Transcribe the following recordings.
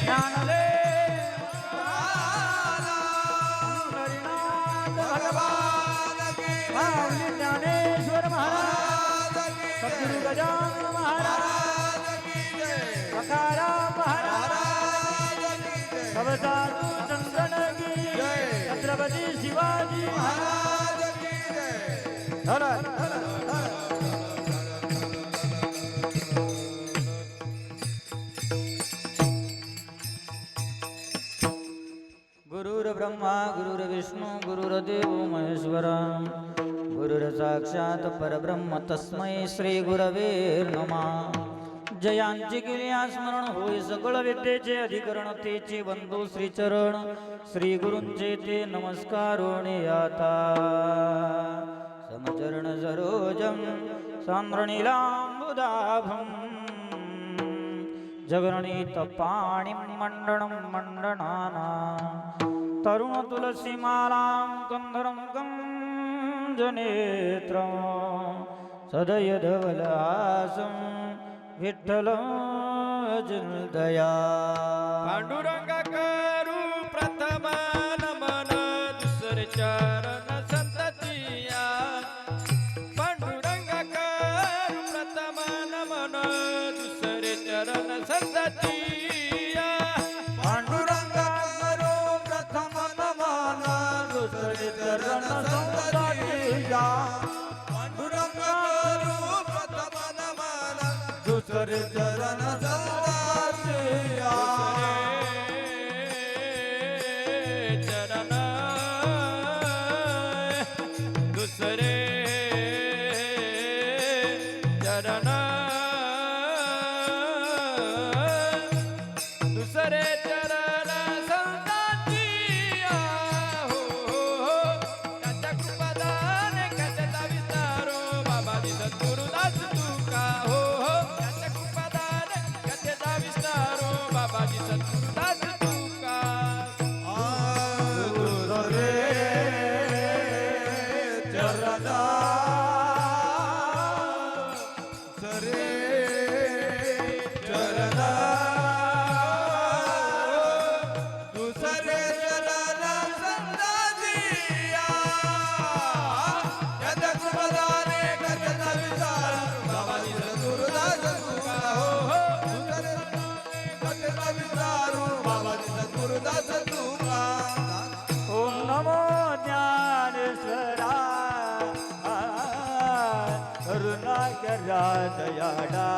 ज्ञानदेव हरिनाथ भगवान माऊली ज्ञानेश्वर महाराज सद्गुरु गजानन महाराज सखाराम महाराज कवचारू चंद्रन की छत्रपती शिवाजी महाराज की जय। गुरुर्ब्रह्मा गुरुर्विष्णू गुरुर्देव महेश्वर गुरुर्साक्षात् परब्रह्म तस्मै श्री गुरवे नमः। जयांची केली स्मरण होय सकळ विद्येचे अधिकरण तेचे बंधू श्रीचरण श्री गुरूंचे ते नमस्कारोणे आता समचरण सरोजम सांद्रणीलांबुदाभम जगरणीत पाणिं मंडनं मंडनाना तरुण तुलसीमालां कंधरं गंजनेत्रं सदय धवलहासं विठ्ठलं जिनदया पांडुरंगा करू प्रथम नमन दुसरे चरण संततिया पांडुरंगा करू प्रथम नमन दुसरे चरण संततिया पांडुरंगा करो प्रथम नमन दुसरे चरण संततिया पांडुरंगा करू प्रथम नमन दुसरे चरण संततिया दुसरे चरण दुसरे चरण संतांचिया हो त्याच्या कृपादाने कथेचा विस्तारो बाबाजी सद्गुरुदास तुका हो त्याच्या कृपादाने कथेचा विस्तारो बाबाजी सद्गुरुदास तुका दुसरे चरण सरे चरण दुसरे चरण संतांचिया त्याच्या कृपादाने कथेचा विस्तारो बाबाजी सद्गुरुदास तुका हो दुसरे कथेचा विस्तारो बाबाजी सद्गुरुदास तुका ओम नमो ज्ञानेश्वरा करुणाकरा दयाळा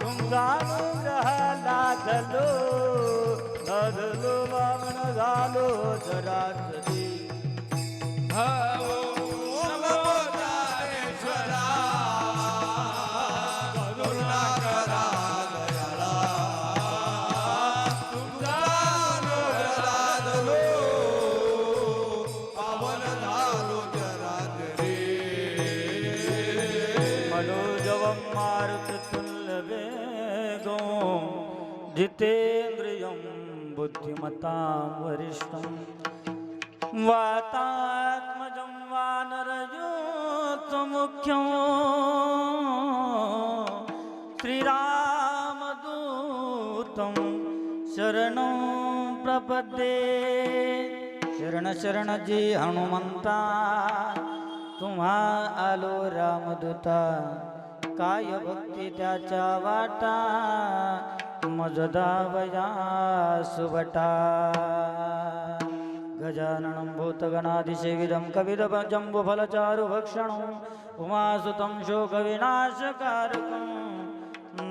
तुमचा अनुग्रह लादलो लादलो वामन झालो जरासरी नमो ज्ञानेश्वरा करुणाकरा दयाळा तुमचा अनुग्रह लादलो पावन झालो जरासरी मनोजवं मारुततुल्यवेगो जितेन्द्रियं बुद्धिमतां वरिष्ठं वातात्मजं वानरयूथमुख्यं श्रीरामदूतं शरणं प्रपद्ये शरण शरण जी हनुमंता तुम्हा आलो रामदूता काय भक्ती त्याच्या वाटा मजदावया सुबटा गजाननं भूतगणाधिसेविदं कविदजम्बुफलचारुभक्षणं उमासुतं शोकविनाशकारकं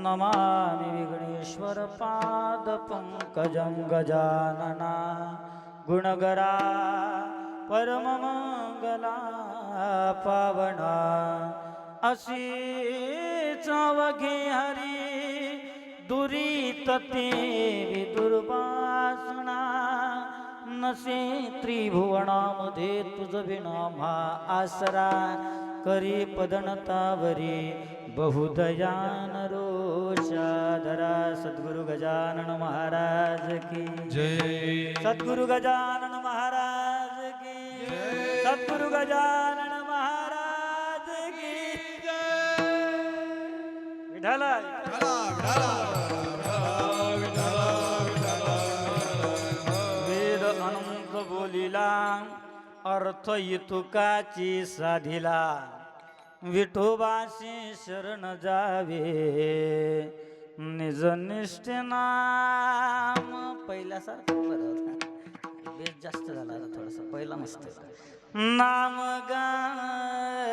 नमामि विघ्नेश्वरपादपङ्कजं गजानना गुणगरा परममंगला पावना अशीच अवघे हरी दुरीत ते विदुर्वासना नसे त्रिभुवनामध्ये तुझ विना मा आसरा करी पदनतावरी बहुदयान रोषाधरा सद्गुरु गजानन महाराज की जय सद्गुरु गजानन महाराज की सद्गुरु गजानन महाराज की जय विठ्ठल विठ्ठला अर्थ तुकाची साधिला विठोबाशी शरण जावे निज निष्ठे नाम. पहिल्यासारखं बरं होता, बेस जास्त झाला आता थोडासा, पहिला मस्त नाम गावे.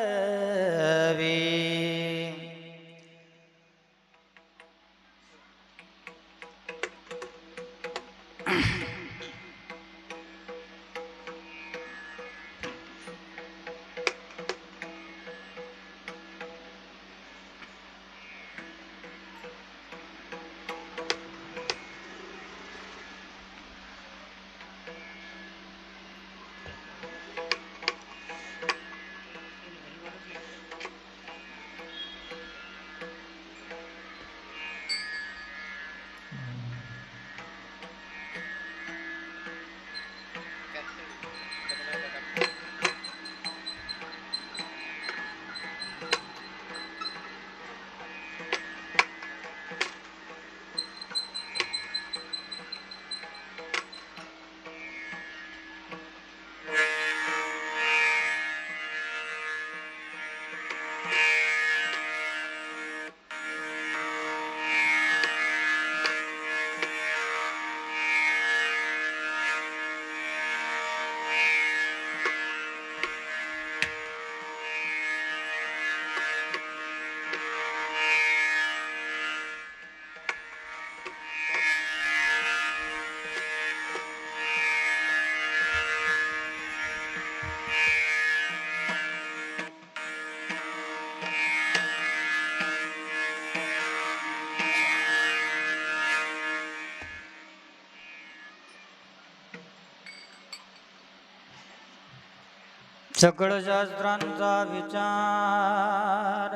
सकळ शास्त्रांचा विचार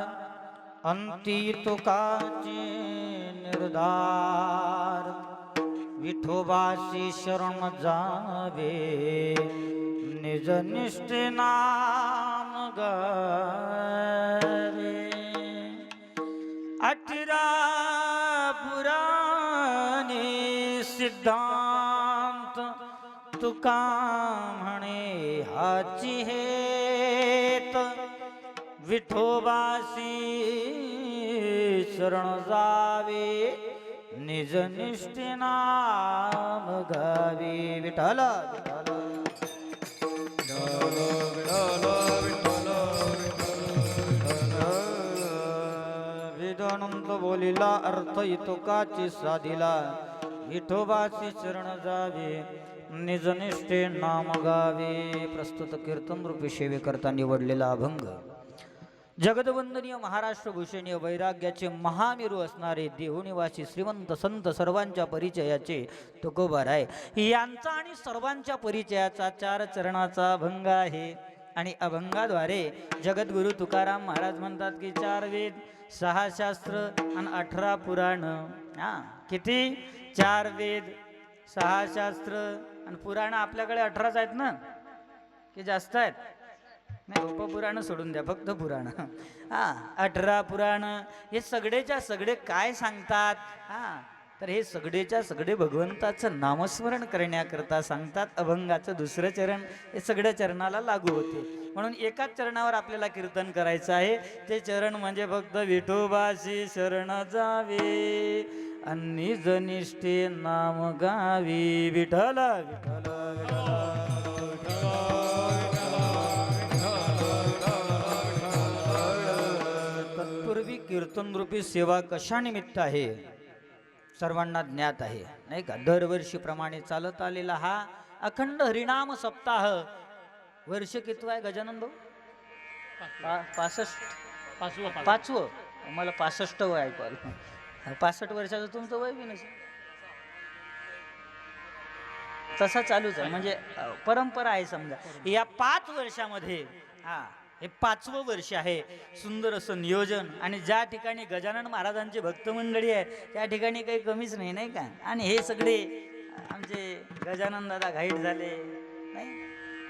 अंती तुकाचे निर्धार विठोबाशी शरण जावे निज निष्ठे नाम गावे. 18 पुराणे सिद्धांत तुका म्हणे हाची हेत विठोबासी शरण जावे निज निष्ठे नाम गावे. विठ्ठल वेदानंद बोलिला अर्थ तुकाची साधिला विठोबाची शरण जावे निज निष्ठे नाम गावे. प्रस्तुत कीर्तन रूपी सेवेकरता निवडलेला अभंग जगदवंदनीय महाराष्ट्र भूषणीय वैराग्याचे महामेरू असणारे देवनिवासी श्रीमंत संत सर्वांच्या परिचयाचे तुकोबाराय यांचा आणि सर्वांच्या परिचयाचा 4 चरणाचा अभंग आहे. आणि अभंगाद्वारे जगद्गुरु तुकाराम महाराज म्हणतात की 4 वेद 6 शास्त्र आणि 18 पुराण. किती? 4 वेद 6 शास्त्र आणि पुराण आपल्याकडे 18च आहेत ना, की जास्त आहेत? नाही, उपपुराण सोडून द्या, फक्त पुराण. 18 पुराण हे सगळेच्या सगळे काय सांगतात? तर हे सगळेच्या सगळे भगवंताचं नामस्मरण करण्याकरता सांगतात. अभंगाचं 2रं चरण हे सगळ्या चरणाला लागू होते. म्हणून एकाच चरणावर आपल्याला कीर्तन करायचं आहे. ते चरण म्हणजे फक्त विठोबाशी शरण जावे आणि जनिष्ठे नाम गावी. विठ्ठल विठ्ठल तत्पूर्वी कीर्तन रूपी सेवा कशा निमित्त आहे सर्वांना ज्ञात आहे, नाही का? दरवर्षीप्रमाणे चालत आलेला हा अखंड हरिनाम सप्ताह वर्ष कितवं आहे गजानन भाऊ? 65. मला 65 वय ऐकू आलं. 65 वर्षाचं तुमचं वय बी नसेल. तसा चालूच आहे, म्हणजे परंपरा आहे समजा. या 5 वर्षामध्ये हे 5वं वर्ष आहे. सुंदर असं नियोजन आणि ज्या ठिकाणी गजानन महाराजांची भक्त मंडळी आहे त्या ठिकाणी काही कमीच नाही, नाही का? आणि हे सगळे आमचे गजानन दादा घाईट झाले, नाही?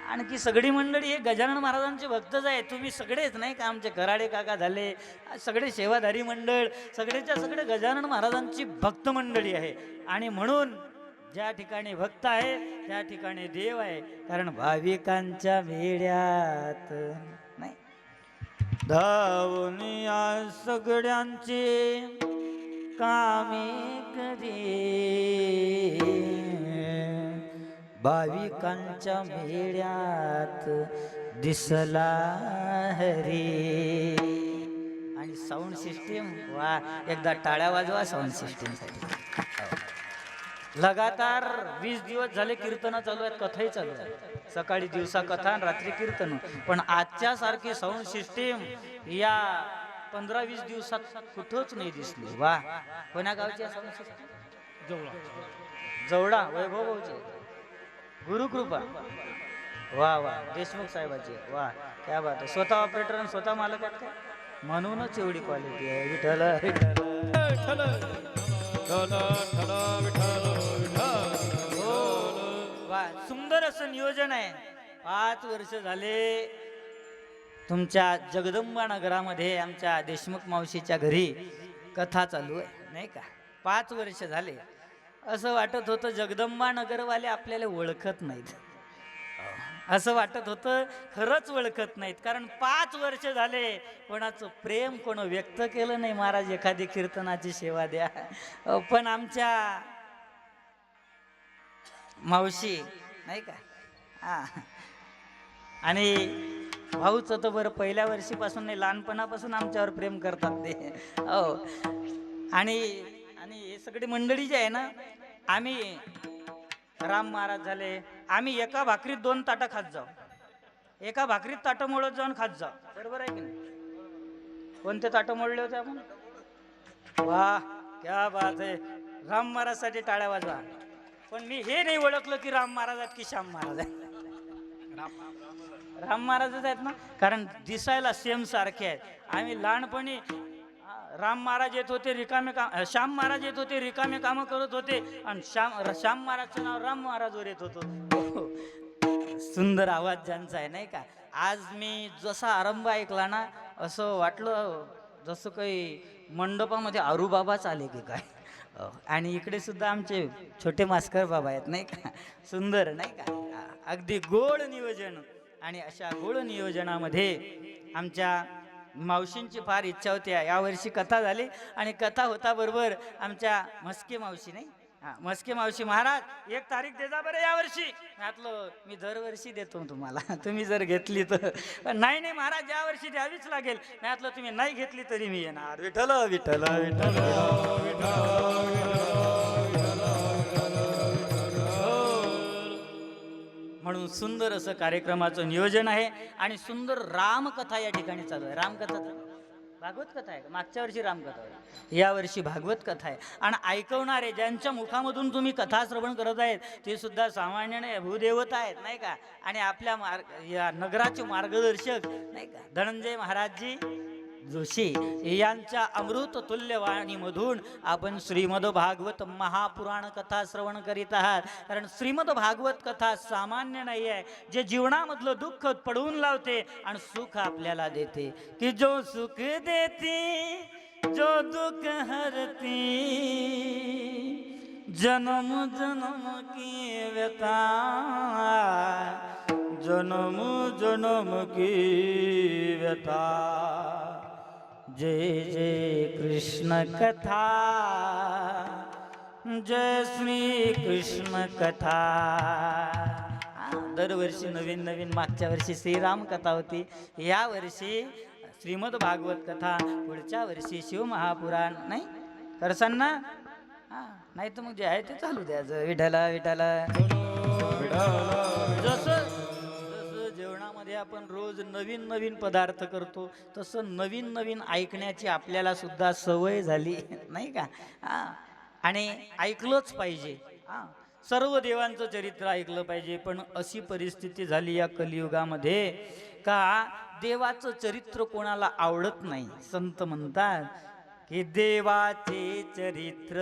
आणखी सगळी मंडळी हे गजानन महाराजांचे भक्तच आहे. तुम्ही सगळेच, नाही का? आमचे कराडे काका झाले, सगळे सेवाधारी मंडळ, सगळेच्या सगळे गजानन महाराजांची भक्त मंडळी आहे. आणि म्हणून ज्या ठिकाणी भक्त आहे त्या ठिकाणी देव आहे. कारण भाविकांच्या वेड्यात नाही धावून या सगळ्यांची कामे करी, भाविकांच्या मेळ्यात दिसला हरी. आणि साऊंड सिस्टीम वा, एकदा टाळ्या वाजवा साऊंड सिस्टीमसाठी. लगातार 20 दिवस झाले कीर्तन चालू आहेत, कथाही चालू आहे. सकाळी दिवसा कथा आणि रात्री कीर्तन. पण आजच्या सारखी साऊंड सिस्टीम या 15-20 दिवसात कुठंच नाही दिसली. वा, कोण्या गावची साऊंड सिस्टीम? जवळा. जवळा वैभव भाऊची गुरुकृपा. वा वा, देशमुख साहेबाची. वा, क्या बात आहे. स्वतः ऑपरेटर आणि स्वतः मालक आहेत का? म्हणूनच एवढी क्वालिटी आहे. विठ्ठल विठ्ठल. वा, सुंदर असं नियोजन आहे. 5 वर्ष झाले तुमच्या जगदंबा नगरामध्ये आमच्या देशमुख मावशीच्या घरी कथा चालू आहे नाही का. 5 वर्ष झाले. असं वाटत होतं जगदंबा नगरवाले आपल्याला ओळखत नाहीत. असं वाटत होतं खरंच ओळखत नाहीत. कारण 5 वर्ष झाले कोणाचं प्रेम कोण व्यक्त केलं नाही. महाराज एखादी कीर्तनाची सेवा द्या. पण आमच्या मावशी नाही का, हा, आणि भाऊच तर बरं पहिल्या वर्षीपासून नाही, लहानपणापासून आमच्यावर प्रेम करतात ते. हो, आणि हे सगळी मंडळी जी आहे ना, आम्ही राम महाराज झाले, आम्ही एका भाकरीत 2 ताटं खात जाऊ. एका भाकरीत ताटं मोडत जाऊन खात जाऊ. बरोबर आहे की नाही? कोणते ताटं मोडले होते आपण? वा, क्या बात आहे. राम महाराजसाठी टाळ्या वाजवा. पण मी हे नाही ओळखलं की राम महाराज आहेत की श्याम महाराज आहेत. राम महाराजच आहेत ना, कारण दिसायला सेम सारखे आहेत. आम्ही लहानपणी राम महाराज येत होते रिकामे काम, श्याम महाराज येत होते रिकामे कामं करत होते, आणि श्याम महाराजचं नाव राम महाराजवर येत होतं. सुंदर आवाज ज्यांचा आहे नाही का. आज मी जसा आरंभ ऐकला ना, असं वाटलं जसं काही मंडपामध्ये आरूबाबाच आले की काय. आणि इकडे सुद्धा आमचे छोटे मास्कर बाबा आहेत नाही का. सुंदर नाही का, अगदी गोड नियोजन. आणि अशा गोड नियोजनामध्ये आमच्या मावशींची फार इच्छा होती. यावर्षी कथा झाली आणि कथा होता बरोबर आमच्या मस्के मावशी नाही, मस्के मावशी, महाराज 1 तारीख देजा बरं यावर्षी. म्हटलं मी दरवर्षी देतो तुम्हाला, तुम्ही जर घेतली तर. नाही नाही महाराज, यावर्षी द्यावीच लागेल. म्हटलं तुम्ही नाही घेतली तरी मी येणार. विठ्ठल विठ्ठल विठ्ठल. म्हणून सुंदर असं कार्यक्रमाचं नियोजन आहे. आणि सुंदर रामकथा या ठिकाणी चालू आहे. रामकथा, भागवत कथा आहे. मागच्या वर्षी रामकथा आहे, यावर्षी भागवत कथा आहे. आणि ऐकवणारे ज्यांच्या मुखामधून तुम्ही कथा श्रवण करत आहेत ते सुद्धा सामान्य नाही, भूदेवता आहेत नाही का. आणि आपल्या या नगराचे मार्गदर्शक नाही का धनंजय महाराजजी जोशी यांच्या अमृत तुल्य वाणीमधून आपण श्रीमद भागवत महापुराण कथा श्रवण करीत आहात. कारण श्रीमद भागवत कथा सामान्य नाही आहे, जे जीवनामधलं दुःख पडवून लावते आणि सुख आपल्याला देते. की जो सुख देती जो दुःख हरती, जन्म जन्म की व्यथा, जन्म जन्म की व्यथा. जय जय कृष्ण कथा, जय श्री कृष्ण कथा. दरवर्षी नवीन नवीन. मागच्या वर्षी श्रीराम कथा होती, या वर्षी श्रीमद भागवत कथा, पुढच्या वर्षी शिवमहापुराण. नाही करसान ना? नाही तर मग जे आहे ते चालू द्यायचं. विठ्ठला विठ्ठला. जसं जेवणामध्ये आपण रोज नवीन नवीन पदार्थ करतो, तसं नवीन नवीन ऐकण्याची आपल्याला सुद्धा सवय झाली नाही का. आणि ऐकलंच पाहिजे. सर्व देवांचं चरित्र ऐकलं पाहिजे. पण अशी परिस्थिती झाली या कलियुगामध्ये का देवाचं चरित्र कोणाला आवडत नाही. संत म्हणतात की देवाचे चरित्र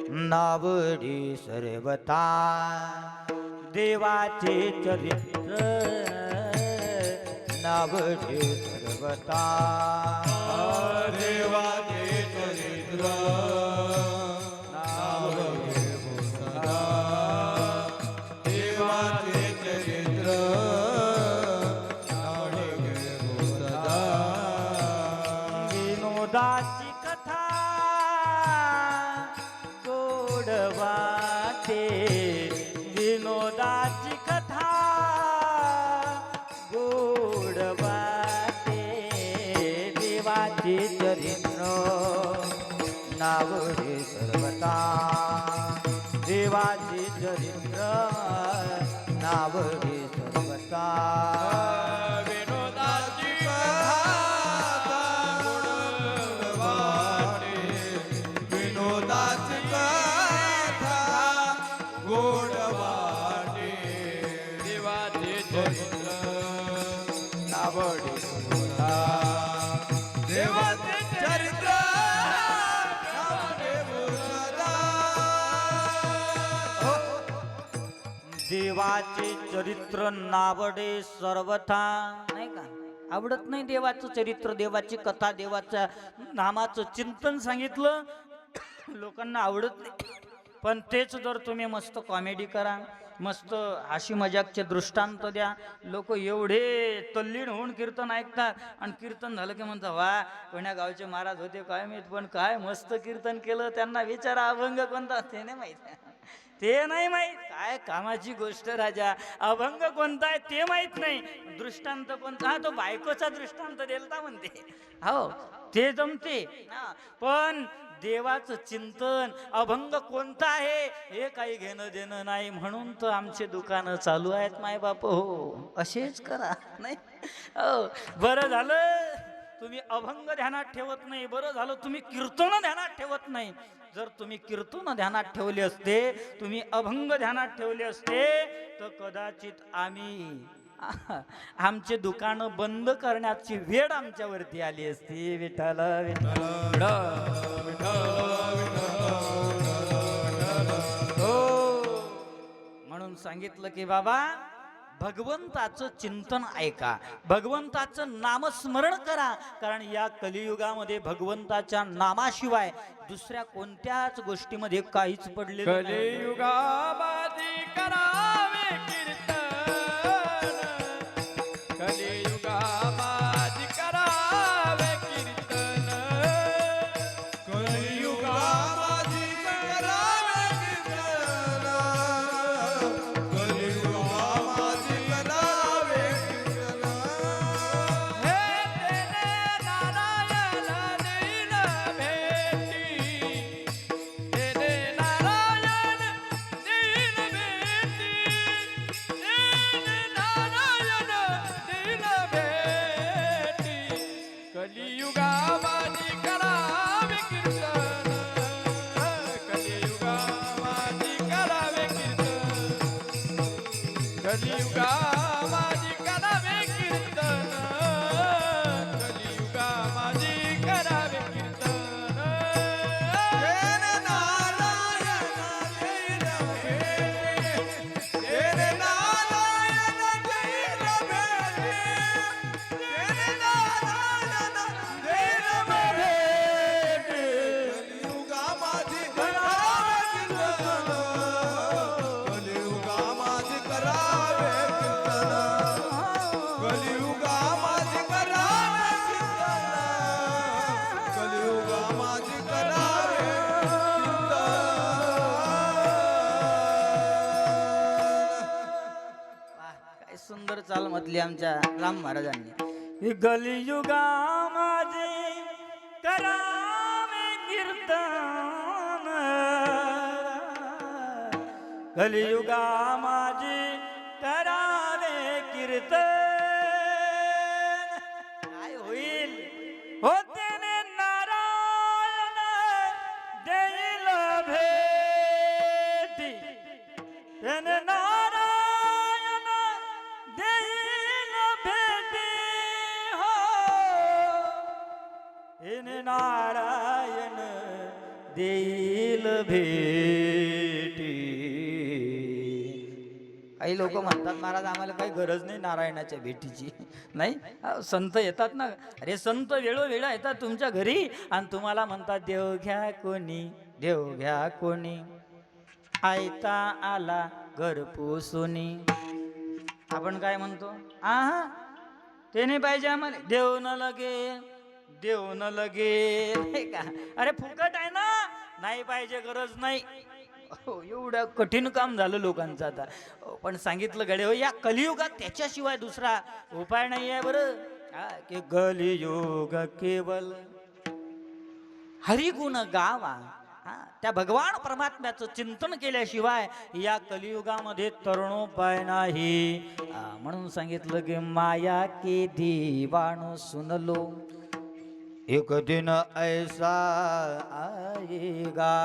नावडी सर्वता, देवाचे चरित्र नावडी सर्वता, देवाचे चरित्र नावडी सर्वता. गोड वाटे विनोदाची कथा गोड वाटे देवाचे चरित्र नाव हे सर्वता देवाचे चरित्र नाव हे सर्वता विनोदाची कथा गोड वाटे विनोदाची कथा गोड वाटे देवाचे चरित्र नावडे सर्वथा देवाचे चरित्र नावडे सर्वथा देवाचे चरित्र नावडे सर्वथा नाही का आवडत नाही देवाचं चरित्र देवाची कथा देवाच्या नामाचं चिंतन सांगितलं लोकांना आवडत नाही पण तेच जर तुम्ही मस्त कॉमेडी करा मस्त हाशी मजाकचे दृष्टांत द्या लोक एवढे तल्लीन होऊन कीर्तन ऐकतात आणि कीर्तन झालं की म्हणतात वा कोण्या गावचे महाराज होते काय माहीत पण काय मस्त कीर्तन केलं त्यांना विचारा अभंग कोणता ते नाही माहीत ते नाही माहीत काय कामाची गोष्ट राजा अभंग कोणता आहे ते माहीत नाही दृष्टांत कोणता हा तो बायकोचा दृष्टांत देलता म्हणते हो ते जमते पण देवाचं चिंतन अभंग कोणता आहे हे काही घेणं देणं नाही म्हणून तर आमचे दुकानं चालू आहेत माय बाप हो असेच करा नाही हो बरं झालं तुम्ही अभंग ध्यानात ठेवत नाही बरं झालं तुम्ही कीर्तन ध्यानात ठेवत नाही जर तुम्ही कीर्तन ध्यानात ठेवले असते तुम्ही अभंग ध्यानात ठेवले असते तर कदाचित आम्ही आमचे दुकानं बंद करण्याची वेळ आमच्यावरती आली असती विठ्ठल विठ्ठल हो म्हणून सांगितलं की बाबा भगवंताचं चिंतन ऐका भगवंताचं नामस्मरण करा कारण या कलियुगामध्ये भगवंताच्या नामाशिवाय दुसऱ्या कोणत्याच गोष्टीमध्ये काहीच पडलेलं नाही. कलियुगामध्ये करावे कीर्तन कलियुगामध्ये करावे कीर्तन कलियुगामध्ये करावे कीर्तन कलियुगामध्ये करावे कीर्तन हे तेने नारायण देईल भेटी तेने नारायण देईल भेटी तेने नारायण देईल भेटी कलियुगामध्ये करावे कीर्तन कलियुगामध्ये करावे कीर्तन कलियुगामध्ये करावे कीर्तन कलियुगामध्ये करावे कीर्तन तेने नारायण देईल भेटी तेने नारायण देईल भेटी तेने नारायण देईल भेटी कलियुगामध्ये करावे कीर्तन कलियुगामध्ये करावे कीर्तन कलियुगामध्ये करावे कीर्तन कलियुगामध्ये करावे वाह, काय सुंदर चाल म्हटली आमच्या राम महाराजांनी कलियुगा माझे करावे कीर्तन कलियुगा माझे करावे कीर्तन काय होईल हो त्याने नारायण देईल भेटी त्याने नारायण देईल भेटी हो त्याने नारायण देईल भेटी काही लोक म्हणतात महाराज आम्हाला काही गरज नाही नारायणाच्या भेटीची नाही संत येतात ना अरे संत वेळोवेळा येतात तुमच्या घरी आणि तुम्हाला म्हणतात देव घ्या कोणी आयता आला घर पोसोनी आपण काय म्हणतो आहा ते नाही पाहिजे आम्हाला देव न लगे नाही का अरे फुकट आहे ना नाही पाहिजे गरज नाही हो, एवढं कठीण काम झालं लोकांचं आता. पण सांगितलं गडे हो, या कलियुगात त्याच्याशिवाय दुसरा उपाय नाही आहे बरं. की कलियुग केवल हरिगुण गावा. त्या भगवान परमात्म्याचं चिंतन केल्याशिवाय या कलियुगामध्ये तरुणोपाय नाही. म्हणून सांगितलं की माया के दीवानो सुनलो एक दिन ऐसा आएगा.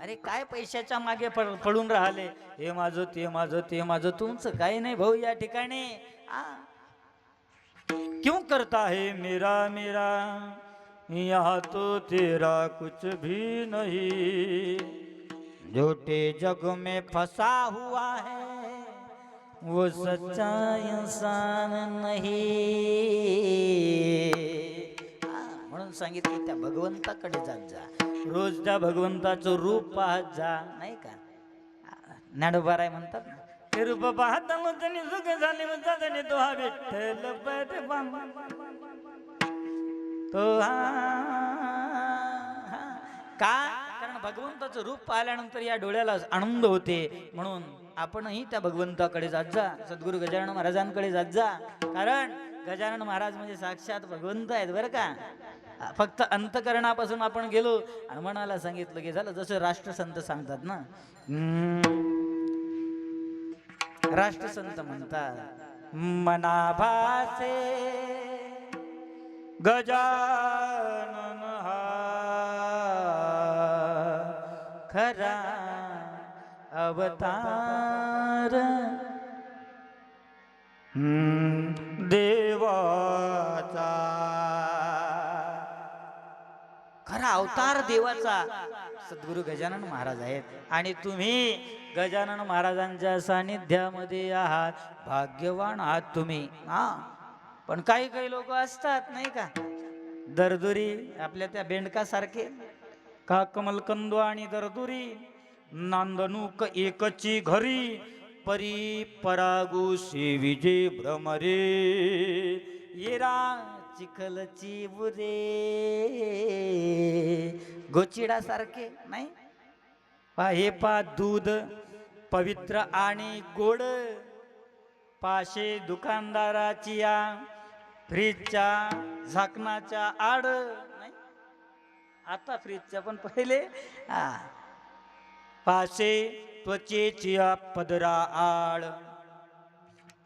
अरे काय पैशाच्या मागे पडून राहिले, हे माझं ते माझं ते माझं, तुमचं काही नाही भाऊ या ठिकाणी. क्यों करता है मेरा मेरा, यहाँ तो तेरा कुछ भी नहीं. झूठे जग में फंसा हुआ है वो सच्चा इंसान नहीं. म्हणून सांगितलं त्या भगवंताकडे जात जा, रोज त्या भगवंताचं रूप पाहत जा, नाही का. ज्ञानोबाराय म्हणतात ना, ते रूप पाहता त्यांनी सुख झाले म्हणतात तो हा विठ्ठल तो का. कारण भगवंताचं रूप पाहिल्यानंतर या डोळ्याला आनंद होते. म्हणून आपणही त्या भगवंताकडे जात जा, सद्गुरू गजानन महाराजांकडे जात जा. कारण गजानन महाराज म्हणजे साक्षात भगवंत आहेत बरं का. फक्त अंतकरणापासून आपण गेलो आणि मनाला सांगितलं की झालं. जसं राष्ट्रसंत सांगतात ना, राष्ट्रसंत म्हणतात मनाभासे गजानन हा खरा अवतार देवाचा. खरा अवतार देवाचा सद्गुरू गजानन महाराज आहेत. आणि तुम्ही गजानन महाराजांच्या सानिध्यामध्ये आहात, भाग्यवान आहात तुम्ही. पण काही काही लोक असतात नाही का, दरदुरी आपल्या त्या बेंडकासारखे, का कमलकंद आणि दरदुरी नांदणूक एकची घरी परी परागू सेविजे भ्रमरे येरा चिखलची बुरे. गोचिडा सारखे नाही. हे पा दूध पवित्र आणि गोड, पाशे दुकानदाराची या फ्रीजच्या झाकणाच्या आड नाही. आता फ्रीजच्या पण पहिले पाशे त्वचेची पदरा आड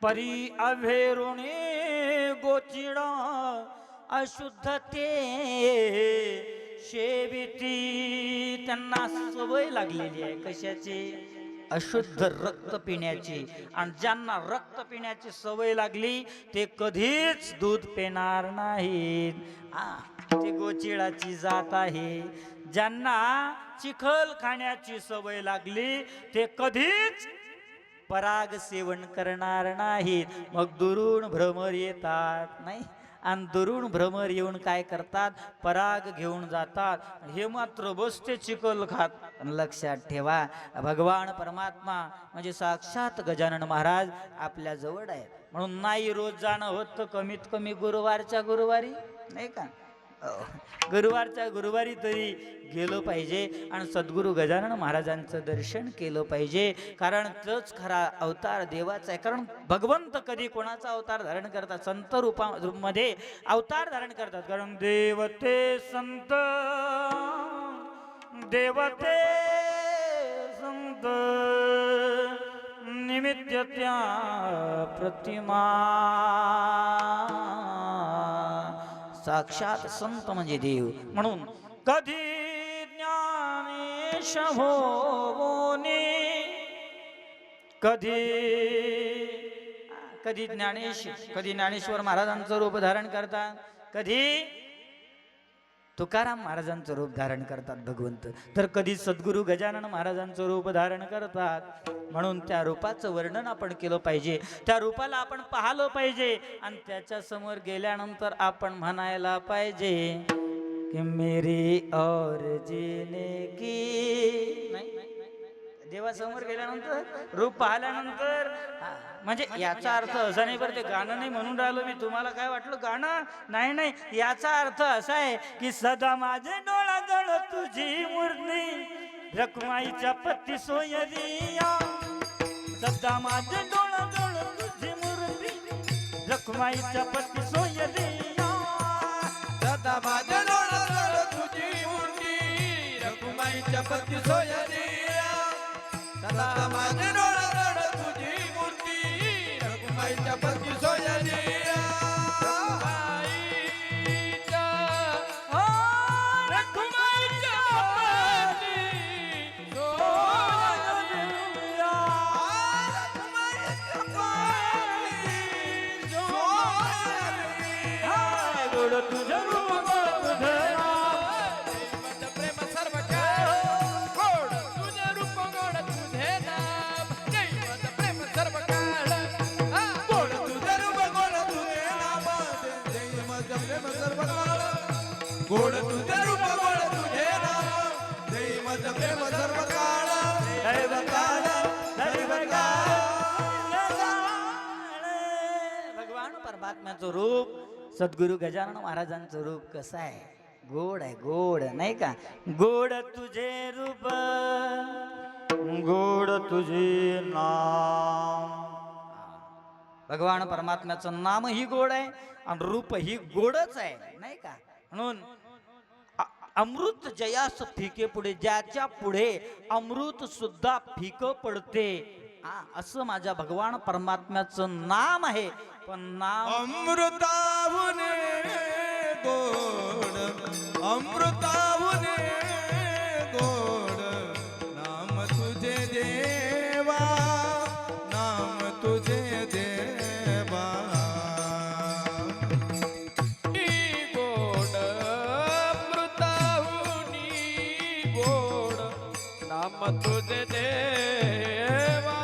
परी अभेरुणे गोचिडा अशुद्धते शेविती. त्यांना सवय लागलेली आहे कशाची, अशुद्ध रक्त पिण्याची. आणि ज्यांना रक्त पिण्याची सवय लागली ते कधीच दूध पिणार नाहीत. ते गोचिडाची जात आहे. ज्यांना चिखल खाण्याची सवय लागली ते कधीच पराग सेवन करणार नाहीत. मग दुरून भ्रमर येतात नाही. आणि दुरून भ्रमर येऊन काय करतात, पराग घेऊन जातात. हे मात्र बसते चिखल खात. लक्षात ठेवा, भगवान परमात्मा म्हणजे साक्षात गजानन महाराज आपल्या जवळ आहे. म्हणून नाही रोज जाणं होत तर कमीत कमी गुरुवारच्या गुरुवारी नाही का, गुरुवारच्या गुरुवारी तरी गेलो पाहिजे आणि सद्गुरू गजानन महाराजांचं दर्शन केलं पाहिजे. कारण तोच खरा अवतार देवाचा आहे. कारण भगवंत कधी कोणाचा अवतार धारण करतात, संत रूपामध्ये अवतार धारण करतात. कारण देवते संत देवते संत निमित्त त्या प्रतिमा. साक्षात संत म्हणजे देव. म्हणून कधी ज्ञानेश होनी, कधी ज्ञानेश्वर महाराजांचं रूप धारण करतात, कधी तुकाराम महाराजांचं रूप धारण करतात भगवंत, तर कधी सद्गुरू गजानन महाराजांचं रूप धारण करतात. म्हणून त्या रूपाचं वर्णन आपण केलं पाहिजे, त्या रूपाला आपण पाहिलं पाहिजे. आणि त्याच्या समोर गेल्यानंतर आपण म्हणायला पाहिजे की मेरी और जीने की नाही. देवासमोर गेल्यानंतर रूप पाहिल्यानंतर म्हणजे याचा अर्थ असा नाही बरं, ते गाणं नाही म्हणून राहिलो मी. तुम्हाला काय वाटलं गाणं नाही नाही, याचा अर्थ असा आहे की सदा माझे डोळा जळ तुझी मूर्ती रखुमाईच्या पती सोयरिया सदा माझे डोळ डोळ तुझी मूर्ती रखुमाईच्या पती सोयरिया सदा माझ्या डोळ्याजवळ तुझी मूर्ती रखुमाईच्या पती सोयरिया सदा माझ्या डोळ्याजवळ तुझी मूर्ती रखुमाईच्या पती सोयरिया तुझं रूप प्रेम सर्व गोड तुझे रूप गोड तुझे नाम दैवत प्रेम सर्व काळ गोड तुझे रूप गोड तुझे नाम दैवत प्रेम सर्व काळ गोड तुझे रूप गोड तुझे नाम दैवत प्रेम सर्व काळ भगवान परमात्म्याचं रूप सद्गुरु गजानन महाराजांचं रूप कसं आहे गोड नाही का गोड तुझे रूप गोड तुझे नाम भगवान परमात्म्याचं नाम ही गोड आहे आणि रूप ही गोडच आहे नाही का म्हणून अमृत जयास फिके पुढे ज्याच्या पुढे अमृत सुद्धा फिकं पडते असं माझ्या भगवान परमात्म्याचं नाम आहे पण नाम अमृताहुने गोड अमृताहुने गोड नाम तुझे देवा नाम तुझे देवा गोड अमृताहुनी गोड नाम तुझे देवा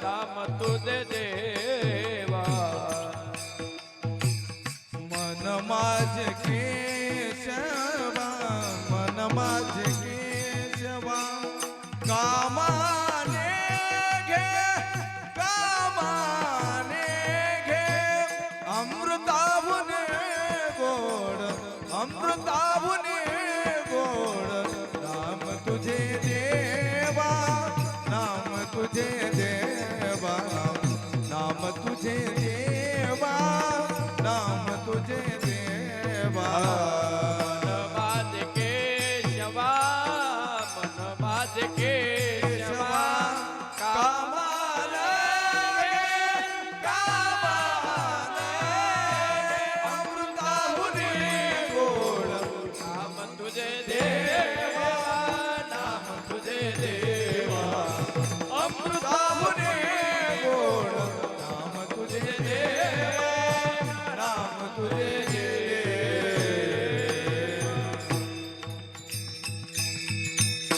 नाम तुझे देवा मन माझ केशवा मन माझ केशवा कामाने घे अमृताहुने गोड अमृताहुने गोड नाम तुझे देवा नाम तुझे देवा नाम तुझे देवा नाम तुझे देवा मन माझ केशवा मन माझ केशवा कामाने अमृताहुने गोड नाम तुझे देवा नाम तुझे देवा अमृताहुने गोड नाम तुझे देवा नाम तुझे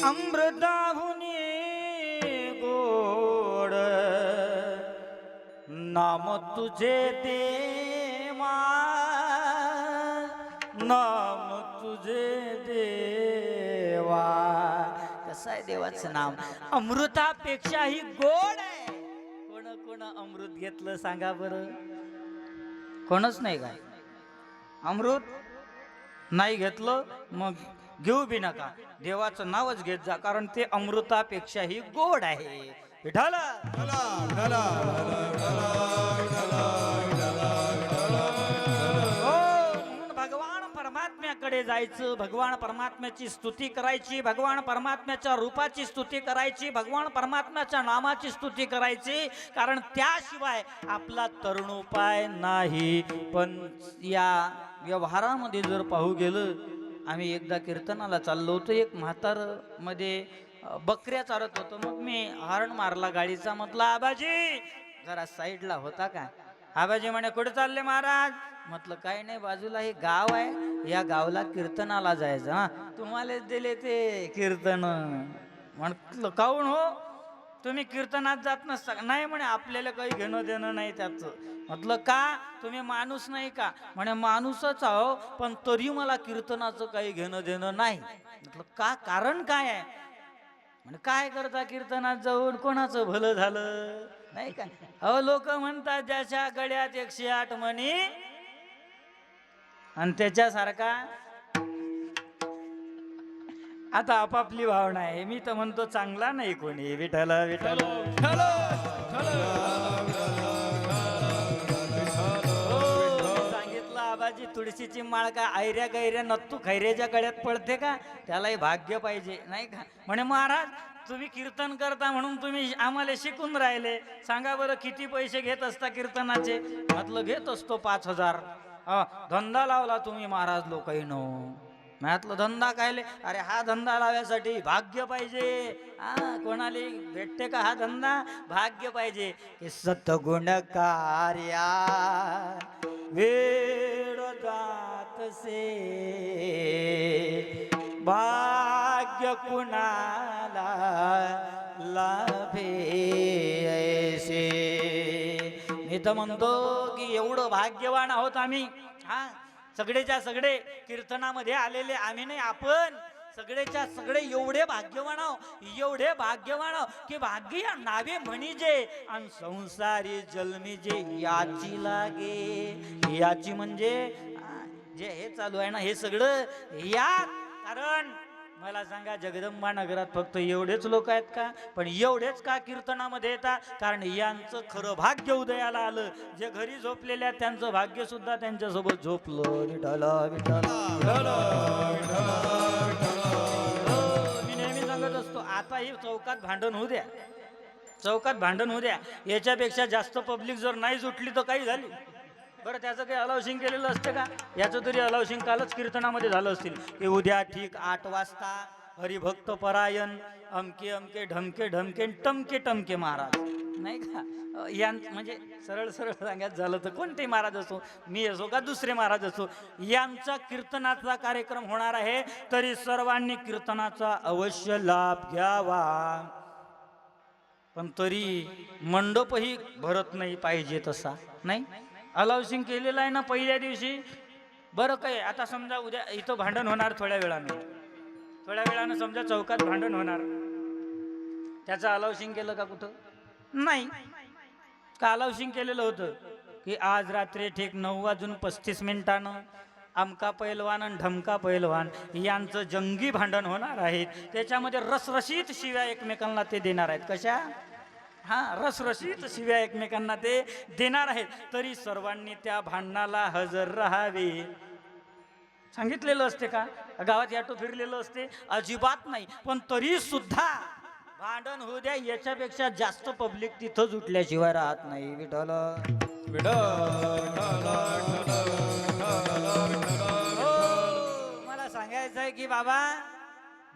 अमृताहुनी गोड नाम तुझे देवा नाम तुझे देवा कसं आहे देवाचं नाम अमृतापेक्षाही गोड आहे कोण अमृत घेतलं सांगा बरं कोणच नाही काय अमृत नाही घेतलं मग घेऊ बी नका देवाचं नावच घेत जा कारण ते अमृतापेक्षाही गोड आहे विठ्ठल म्हणून भगवान परमात्म्याकडे जायचं भगवान परमात्म्याची स्तुती करायची भगवान परमात्म्याच्या रूपाची स्तुती करायची भगवान परमात्म्याच्या नामाची स्तुती करायची कारण त्याशिवाय आपला तरुणोपाय नाही पण या व्यवहारामध्ये जर पाहू गेलं आम्ही एकदा कीर्तनाला चाललो होतो एक म्हातार मध्ये बकऱ्या चारत होतो मग मी हॉर्न मारला गाडीचा म्हटलं आबाजी जरा साईडला होता का आबाजी म्हणे कुठे चालले महाराज म्हटलं काही नाही बाजूला हे गाव आहे या गावला कीर्तनाला जायचं हा तुम्हालाच दिले ते कीर्तन म्हटलं काऊन हो तुम्ही कीर्तनात जात नसता नाही म्हणे आपल्याला काही घेणं देणं नाही त्याचं म्हटलं का तुम्ही माणूस नाही का म्हणे माणूसच आहो पण तरी मला कीर्तनाचं काही घेणं देणं नाही म्हटलं का कारण काय आहे म्हणे काय करता कीर्तनात जाऊन कोणाचं भलं झालं नाही का अहो लोक म्हणतात ज्याच्या गळ्यात 108 मणी आणि त्याच्यासारखा आता आपापली भावना आहे. मी तर म्हणतो चांगला नाही कोणी. विठ्ठल विठ्ठल सांगितलं आबाजी, तुळशीची माळ का ऐऱ्या गैऱ्या नत्तू खैऱ्याच्या गळ्यात पडते का? त्यालाही भाग्य पाहिजे नाही का? म्हणे महाराज तुम्ही कीर्तन करता म्हणून तुम्ही आम्हाला शिकून राहिले. सांगा बरं किती पैसे घेत असता कीर्तनाचे? म्हटलं घेत असतो 5,000. धंदा लावला तुम्ही महाराज लोकांनो. म्हटलं धंदा कायले? अरे हा धंदा लावायसाठी भाग्य पाहिजे. कोणाला भेटते का हा धंदा? भाग्य पाहिजे. की सतगुण कार्या वेळ जातसे, भाग्य कुणाला लाभे ऐसे. मी तर म्हणतो की एवढं भाग्यवान आहोत आम्ही. सगळेच्या सगळे कीर्तनामध्ये आलेले आम्ही नाही, आपण सगळेच्या सगळे एवढे भाग्यवान आहो, एवढे भाग्यवान आहो की भाग्य या नावे म्हणीजे आणि संसारी जन्मी जे याची लागे. याची म्हणजे जे हे चालू आहे ना हे सगळं या. कारण मला सांगा जगदंबा नगरात फक्त एवढेच लोक आहेत का? पण एवढेच का कीर्तनामध्ये येतात? कारण यांचं खरं भाग्य उदयाला आलं. जे घरी झोपलेल्या त्यांचं भाग्य सुद्धा त्यांच्यासोबत झोपलं. विठ्ठल विठ्ठल मी नेहमी सांगत असतो, आता ही चौकात भांडण होऊ द्या, चौकात भांडण होऊ द्या. याच्यापेक्षा जास्त पब्लिक जर नाही जुटली तर काही झाली बरं, त्याचं काही अलाउशिंग केलेलं असतं का? याचं तरी अलाउशिंग कालच कीर्तनामध्ये झालं असतील की उद्या ठीक 8 वाजता हरिभक्त परायण अमके अमके ढमके ढमके टमके टमके महाराज नाही का? म्हणजे सरळ सरळ सांगायचं झालं तर कोणतेही महाराज असो, मी असो का दुसरे महाराज असो, यांचा कीर्तनाचा कार्यक्रम होणार आहे. तरी सर्वांनी कीर्तनाचा अवश्य लाभ घ्यावा. पण तरी मंडपही भरत नाही पाहिजे तसा नाही. अलाउसिंग केलेलं आहे ना पहिल्या दिवशी. बरं काय आता समजा उद्या इथं भांडण होणार, थोड्या वेळानं समजा चौकात भांडण होणार, त्याचं अलाउसिंग केलं का कुठं? नाही. का अलाउसिंग केलेलं होतं की आज रात्री ठीक 9:35 अमका पैलवान आणि ढमका पैलवान यांचं जंगी भांडण होणार आहे. त्याच्यामध्ये रसरशीत शिव्या एकमेकांना ते देणार आहेत. कशा? रसरशीत शिव्या एकमेकांना ते देणार आहेत. तरी सर्वांनी त्या भांडणाला हजर राहावे. सांगितलेलं असते का? गावात याटो फिरलेलं असते? अजिबात नाही. पण तरी सुद्धा भांडण होऊ द्या, याच्यापेक्षा जास्त पब्लिक तिथं जुटल्याशिवाय राहत नाही. विठ्ठल मला सांगायचं आहे की बाबा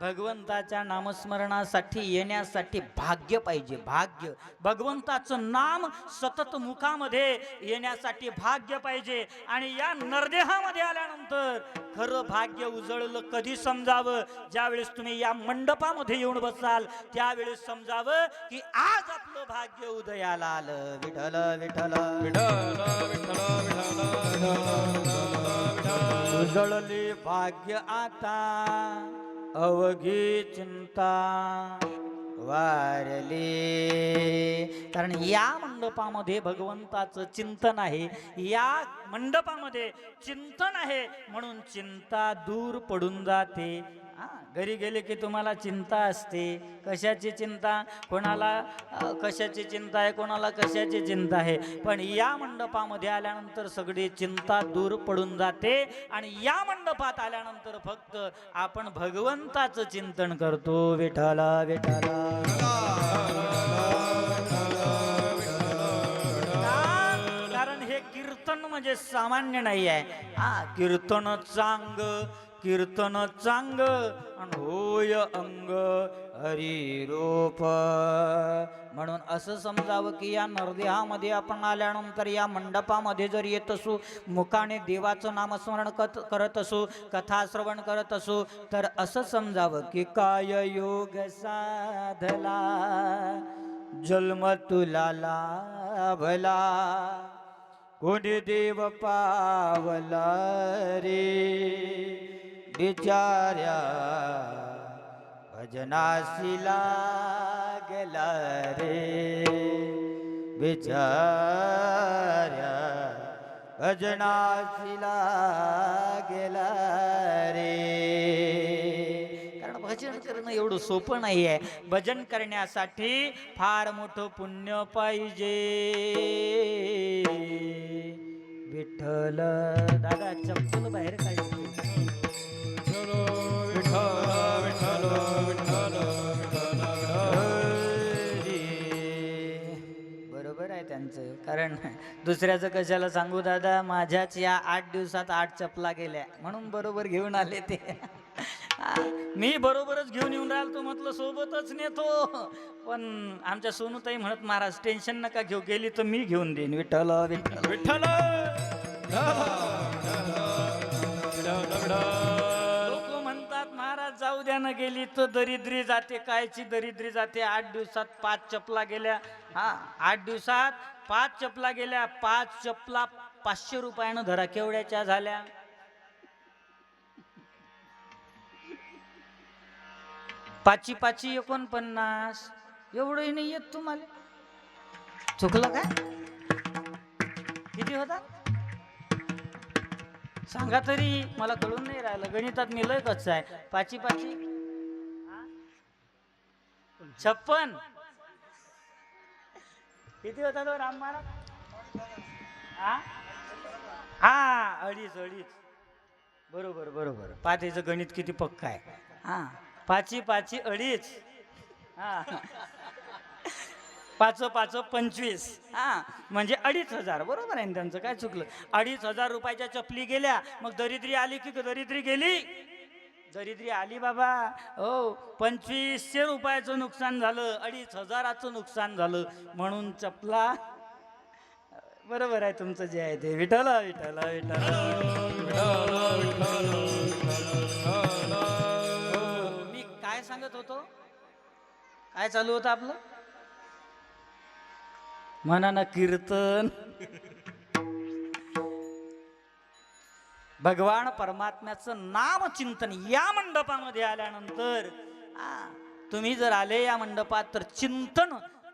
भगवंताच्या नामस्मरणासाठी येण्यासाठी भाग्य पाहिजे. भाग्य, भगवंताचं नाम सतत मुखामध्ये येण्यासाठी भाग्य पाहिजे. आणि या नरदेहामध्ये आल्यानंतर खरं भाग्य उजळलं कधी समजावं? ज्यावेळेस तुम्ही या मंडपामध्ये येऊन बसाल त्यावेळेस समजावं की आज आपलं भाग्य उदयाला आलं. विठ्ठल विठ्ठल उजळले भाग्य आता अवघी चिंता वारली. कारण या मंडपामध्ये भगवंताचं चिंतन आहे, या मंडपामध्ये चिंतन आहे म्हणून चिंता दूर पडून जाते. घरी गेले की तुम्हाला चिंता असते. कशाची चिंता? कोणाला कशाची चिंता आहे, कोणाला कशाची चिंता आहे. पण या मंडपामध्ये आल्यानंतर सगळी चिंता दूर पडून जाते. आणि या मंडपात आल्यानंतर फक्त आपण भगवंताचं चिंतन करतो. विठ्ठल विठ्ठल कारण हे कीर्तन म्हणजे सामान्य नाही आहे. कीर्तन चांग आणि होय अंग हरी रूप. म्हणून असं समजावं की या नरदेहामध्ये आपण आल्यानंतर या मंडपामध्ये जर येत असू, मुखाने देवाचं नामस्मरण करत असू, कथा श्रवण करत असू, तर असं समजावं की काय योग साधला जन्म तुला लाभला, कोणी देव पावला रे बिचार्या भजनासी लागला रे बिचार्या भजनासी लागला रे. कारण भजन करणं एवढं सोपं नाही आहे. भजन करण्यासाठी फार मोठं पुण्य पाहिजे. विठ्ठल दादा चप्पल बाहेर काढली. बरोबर आहे त्यांचं, कारण दुसऱ्याचं कशाला सांगू दादा. माझ्याच या 8 दिवसात 8 चपला गेल्या म्हणून बरोबर घेऊन आले ते. मी बरोबरच घेऊन येऊन राहिलो तो, म्हटलं सोबतच नेतो. पण आमच्या सोनूताई म्हणत महाराज टेन्शन नका घेऊ, गेली तर मी घेऊन देईन. विठ्ठल विठ्ठल विठ्ठल. लोक म्हणतात महाराज जाऊ द्या ना, गेली तर दरिद्री जाते. कायची दरिद्री जाते? 8 दिवसात 5 चपला गेल्या. 8 दिवसात 5 चपला गेल्या. 5 चपला 500 रुपयानं धरा, केवढ्याच्या झाल्या? पाची 49. एवढंही नाही येत तुम्हाला? चुकलं काय? किती होता सांगा तरी, मला कळून नाही राहिलं. गणितात मी लय कच्चा आहे. 5 56. किती होता तो राम महाराज? हा 2.5. बरोबर बरोबर. पातेचं गणित किती पक्का आहे. 5 2.5. 5 5 25. म्हणजे 2,500. बरोबर आहे त्यांचं, काय चुकलं? 2,500 रुपयाच्या चपली गेल्या. मग दरिद्री आली की दरिद्री गेली? दरिद्री आली बाबा. हो, 2,500 रुपयाचं नुकसान झालं, 2,500चं नुकसान झालं. म्हणून चपला. बरोबर आहे तुमचं जे आहे ते. विठ्ठल विठ्ठल विठ्ठल. मी काय सांगत होतो? काय चालू होतं आपलं? म्हणा ना कीर्तन. भगवान परमात्म्याचं नाम चिंतन या मंडपामध्ये आल्यानंतर तुम्ही जर आले या मंडपात तर चिंतन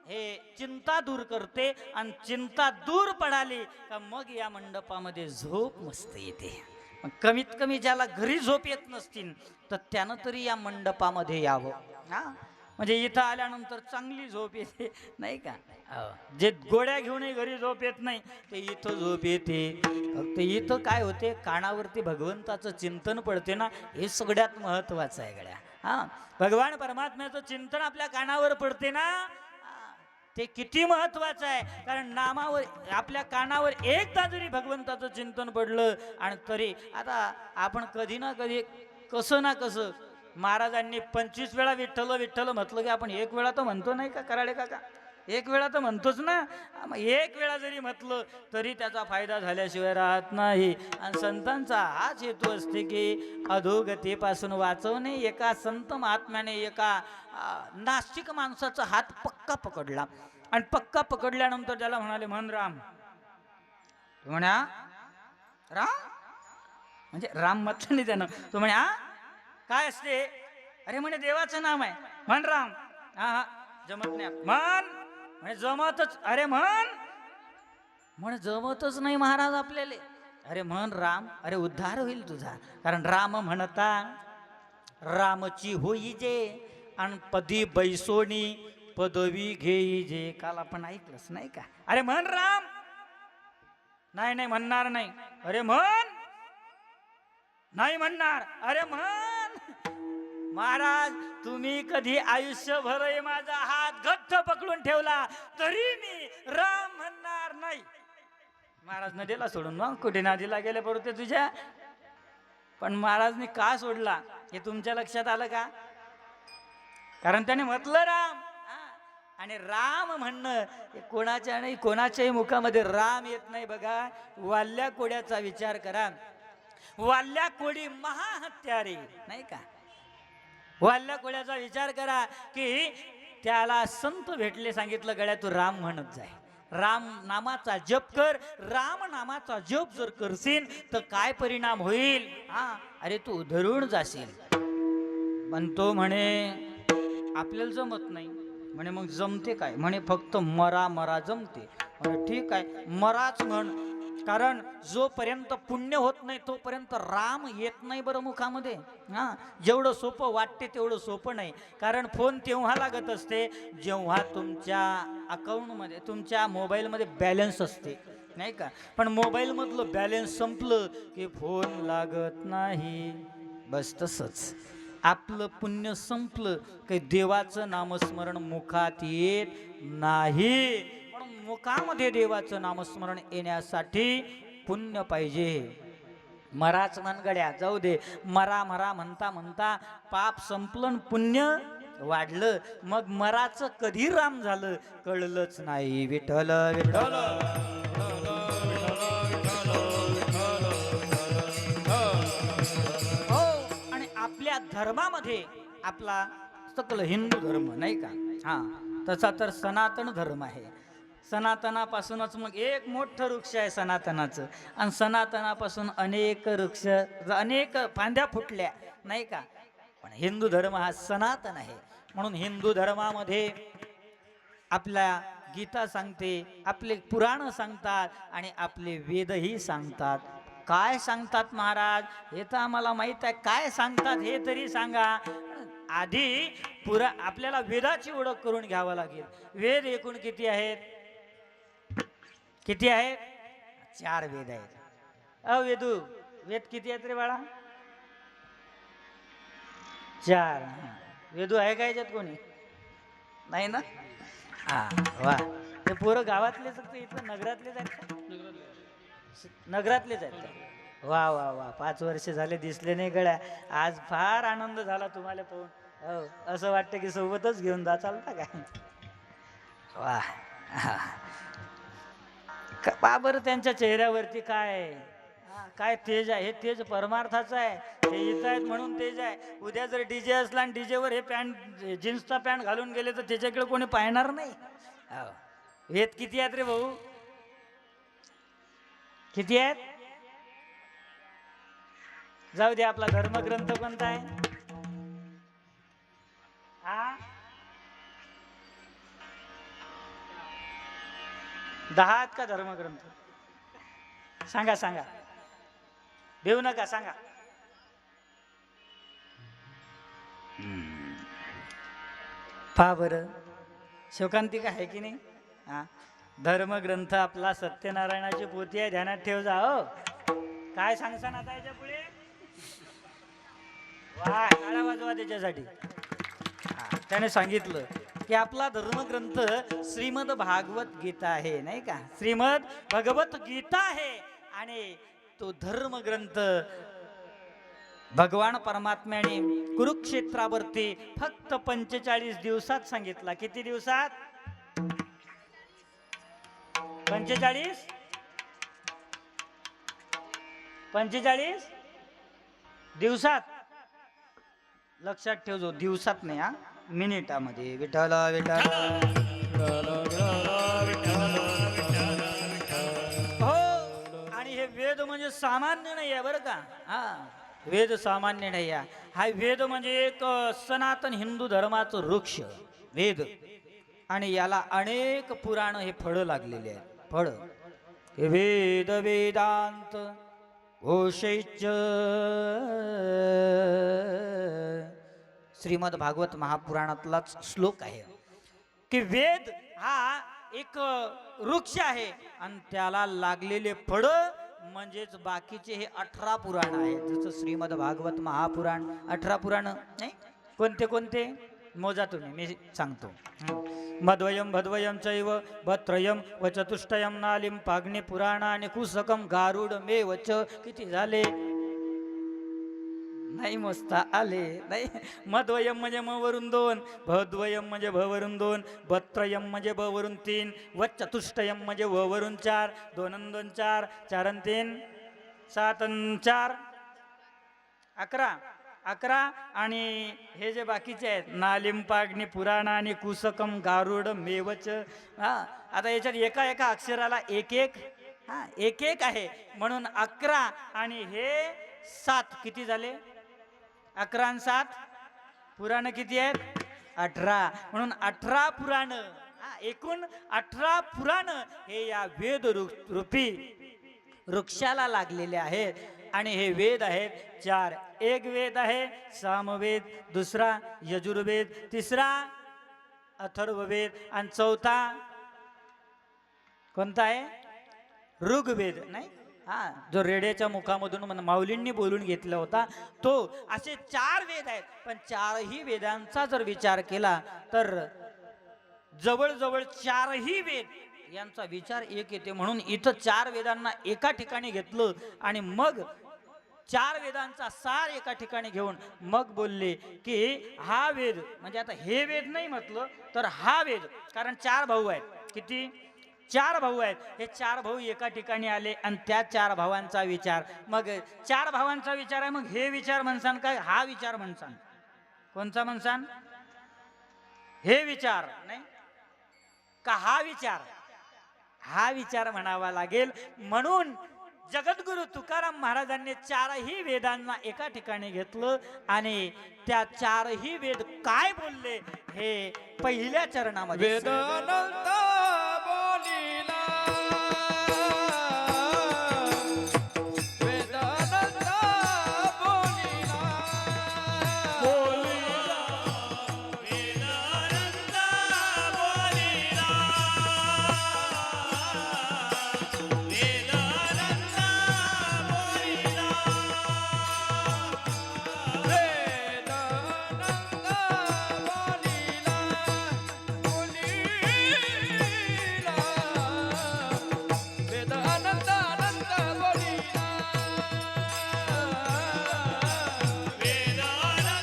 हे चिंता दूर करते. आणि चिंता दूर पडाली का मग या मंडपामध्ये झोप मस्त येते. कमीत कमी ज्याला घरी झोप येत नसतील तर त्यानं तरी या मंडपामध्ये यावं. म्हणजे इथं आल्यानंतर चांगली झोप येते नाही का? जे गोळ्या घेऊनही घरी झोप येत नाही ते इथं झोप येते. फक्त इथं काय होते, कानावरती भगवंताचं चिंतन पडते ना, हे सगळ्यात महत्वाचं आहे गड्या. भगवान परमात्म्याचं चिंतन आपल्या कानावर पडते ना, ते किती महत्वाचं आहे. कारण नामावर आपल्या कानावर एकदा जरी भगवंताचं चिंतन पडलं आणि तरी आता आपण कधी ना कधी कसं ना कसं महाराजांनी 25 वेळा विठ्ठल विठ्ठल म्हटलं की आपण 1 वेळा तर म्हणतो नाही का कराडे काका? 1 वेळा तर म्हणतोच ना. 1 वेळा जरी म्हटलं तरी त्याचा फायदा झाल्याशिवाय राहत नाही. आणि संतांचा हाच हेतू असते की अधोगतीपासून वाचवणे. एका संत महात्म्याने एका नास्तिक माणसाचा हात पक्का पकडला आणि पक्का पकडल्यानंतर त्याला म्हणाले म्हण राम. म्हणा राम म्हणजे राम म्हटलं नाही त्यानं. तो म्हणे काय असते? अरे म्हणे देवाचं नाम आहे. म्हण राम. हा जमत नाही. म्हण म्हणे जमतच. अरे म्हणे जमतच नाही महाराज आपल्याला. अरे म्हण राम. अरे उद्धार होईल तुझा. कारण राम म्हणता रामची होई जे आणि पदी बैसोनी पदवी घेई जे. काल आपण ऐकलंच नाही का? अरे म्हण राम. नाही नाही म्हणणार नाही. अरे म्हण. नाही म्हणणार. अरे म्हण. महाराज तुम्ही कधी आयुष्यभर माझा हात घट्ट पकडून ठेवला तरी मी राम म्हणणार नाही. महाराज न दिला सोडून. मग कुठे नादीला गेले पडते तुझ्या. पण महाराजने का सोडला हे तुमच्या लक्षात आलं का? कारण त्याने म्हटलं राम. आणि राम म्हणणं कोणाच्या नाही कोणाच्याही मुखामध्ये राम येत नाही. बघा वाल्या कोड्याचा विचार करा. वाल्या कोडी महाहत्यारे नाही का? वाल्या कोड्याचा विचार करा की त्याला संत भेटले, सांगितलं गड्या तू राम म्हणत जाय. राम नामाचा जप कर. राम नामाचा जप जर करशील तर काय परिणाम होईल? अरे तू उधळून जाशील. पण तो म्हणे आपल्याला जमत नाही. म्हणे मग जमते काय? म्हणे फक्त मरा मरा जमते. म्हणे ठीक आहे मराच म्हण. कारण जोपर्यंत पुण्य होत नाही तोपर्यंत राम येत नाही बरं मुखामध्ये. हां, जेवढं सोपं वाटते तेवढं सोपं नाही. कारण फोन तेव्हा लागत असते जेव्हा तुमच्या अकाउंटमध्ये तुमच्या मोबाईलमध्ये बॅलन्स असते, नाही का. पण मोबाईलमधलं बॅलन्स संपलं की फोन लागत नाही. बस तसंच आपलं पुण्य संपलं की देवाचं नामस्मरण मुखात येत नाही. म्हणून मुखामध्ये देवाचं नामस्मरण येण्यासाठी पुण्य पाहिजे. मराच मनगड्या जाऊ दे, मरा मरा म्हणता म्हणता पाप संपलं न पुण्य वाढलं. मग मराचं कधी राम झालं कळलंच नाही. विठ्ठल विठ्ठल हो. आणि आपल्या धर्मामध्ये आपला सकल हिंदू धर्म नाही का, हा तसा तर सनातन धर्म आहे. सनातनापासूनच मग एक मोठं वृक्ष आहे सनातनाचं. आणि सनातनापासून अनेक वृक्ष अनेक फांद्या फुटल्या नाही का. पण हिंदू धर्म हा सनातन आहे. म्हणून हिंदू धर्मामध्ये आपल्या गीता सांगते, आपले पुराण सांगतात आणि आपले वेदही सांगतात. काय सांगतात महाराज हे तर आम्हाला माहित आहे, काय सांगतात हे तरी सांगा. आधी आपल्याला वेदाची ओळख करून घ्यावं लागेल. वेद एकूण किती आहेत? किती आहेत? 4 वेद आहेत. वेदू वेद किती आहेत रे बाळा? 4. वेदू आहे का याच्यात कोणी? नाही ना. हा वा. ते पोरं गावातलेच इथं नगरातलेच आहेत का? नगरातलेच आहेत का? वा वा वा. 5 वर्ष झाले दिसले नाही गड्या. आज फार आनंद झाला तुम्हाला पाहून. हो, असं वाटतं की सोबतच घेऊन जा, चालता काय? वा. पा बरं त्यांच्या चेहऱ्यावरती काय काय तेज आहे. हे तेज परमार्थाचं आहे. हे येत आहेत म्हणून तेज आहे. उद्या जर डीजे असला आणि डीजेवर हे पॅन्ट जीन्सचा पॅन्ट घालून गेले तर त्याच्याकडे कोणी पाहणार नाही. वेद किती आहेत रे भाऊ? किती आहेत? जाऊ दे. आपला धर्मग्रंथ कोणता आहे? हा 10 आहेत का धर्मग्रंथ? सांगा सांगा, देऊ नका सांगा. पहा बरं शोकांतिका आहे की नाही. हा धर्मग्रंथ आपला सत्यनारायणाची पोथी आहे. ध्यानात ठेव जा. हो काय सांगसान आता याच्या पुढे? वा टाळ्या वाजवा त्याच्यासाठी. त्याने सांगितलं की आपला धर्मग्रंथ श्रीमद भागवत गीता आहे नाही का. श्रीमद भगवत गीता आहे. आणि तो धर्मग्रंथ भगवान परमात्म्याने कुरुक्षेत्रावरती फक्त 45 दिवसात सांगितला. किती दिवसात? 45 दिवसात. लक्षात ठेव, जो दिवसात नाही हा, मिनिटामध्ये. विठ्ठल विठ्ठल हो. आणि हे वेद म्हणजे सामान्य नाही आहे बरं का. हा वेद सामान्य नाही आहे. हा वेद म्हणजे एक सनातन हिंदू धर्माचं वृक्ष वेद. आणि याला अनेक पुराण हे फळं लागलेले आहेत. फळ हे वेद वेदांत घोषैच श्रीमद भागवत महापुराणातलाच श्लोक आहे की वेद हा एक वृक्ष आहे आणि त्याला लागलेले फळ म्हणजेच बाकीचे हे 18 पुराण आहेत. जसं श्रीमद भागवत महापुराण 18 पुराण नाही. कोणते कोणते मोजा तुम्ही, मी सांगतो. मद्वयम भद्वयम चैव भत्रयम व चतुष्टयम नालिम पाग्नि पुराणानि कुसकम गारुड मे वच. किती झाले? नाही मोजता आले नाही. मद्वयम म्हणजे म वरून 2, भद्वयम म्हणजे भ वरून 2, भत्रयम म्हणजे ब वरून 3, व चतुष्टयम म्हणजे व वरून 4, 2 अन 2 4, 4 अन 3 7 अन 4 11. 11 आणि हे जे बाकीचे आहेत नालिम पाग्नि पुराण आणि कुसकम गारुड मेवच. हा आता याच्यात एका एका अक्षराला एक एक एक एक आहे म्हणून 11 आणि हे 7 किती झाले? 11 आणि 7 पुराण किती आहेत? 18. म्हणून 18 पुराण, एकूण 18 पुराण हे या वेद रूपी वृक्षाला लागलेले आहेत. आणि हे वेद आहेत 4. एक वेद आहे सामवेद, दुसरा यजुर्वेद, तिसरा अथर्ववेद आणि चौथा कोणता आहे? ऋग्वेद. नाही, हा, जो रेड्याच्या मुखामधून माऊलींनी बोलून घेतला होता तो. असे 4 वेद आहेत. पण 4ही वेदांचा जर विचार केला तर जवळजवळ 4ही वेद यांचा विचार एक येते. म्हणून इथं 4 वेदांना एका ठिकाणी घेतलं आणि मग 4 वेदांचा सार एका ठिकाणी घेऊन मग बोलले की हा वेद म्हणजे आता हे वेद नाही म्हटलं तर हा वेद. कारण 4 भाऊ आहेत. किती? 4 भाऊ आहेत. हे 4 भाऊ एका ठिकाणी आले आणि त्या 4 भावांचा विचार. मग 4 भावांचा विचार आहे. मग हे विचार म्हणसान काय? हा विचार म्हणसान. कोणचा म्हणसान? हे विचार नाही का हा विचार? हा विचार म्हणावा लागेल. म्हणून जगद्गुरु तुकाराम महाराजांनी 4ही वेदांना एका ठिकाणी घेतलं आणि त्या 4ही वेद काय बोलले हे पहिल्या चरणामध्ये. वेद अनंत बोलिला, वेद अनंत बोलिला, बोलिला, वेद अनंत बोलिला, वेद अनंत बोलिला, वेद अनंत बोलिला, बोलिला, वेद अनंत अनंत बोलिला, वेद अनंत बोलिला,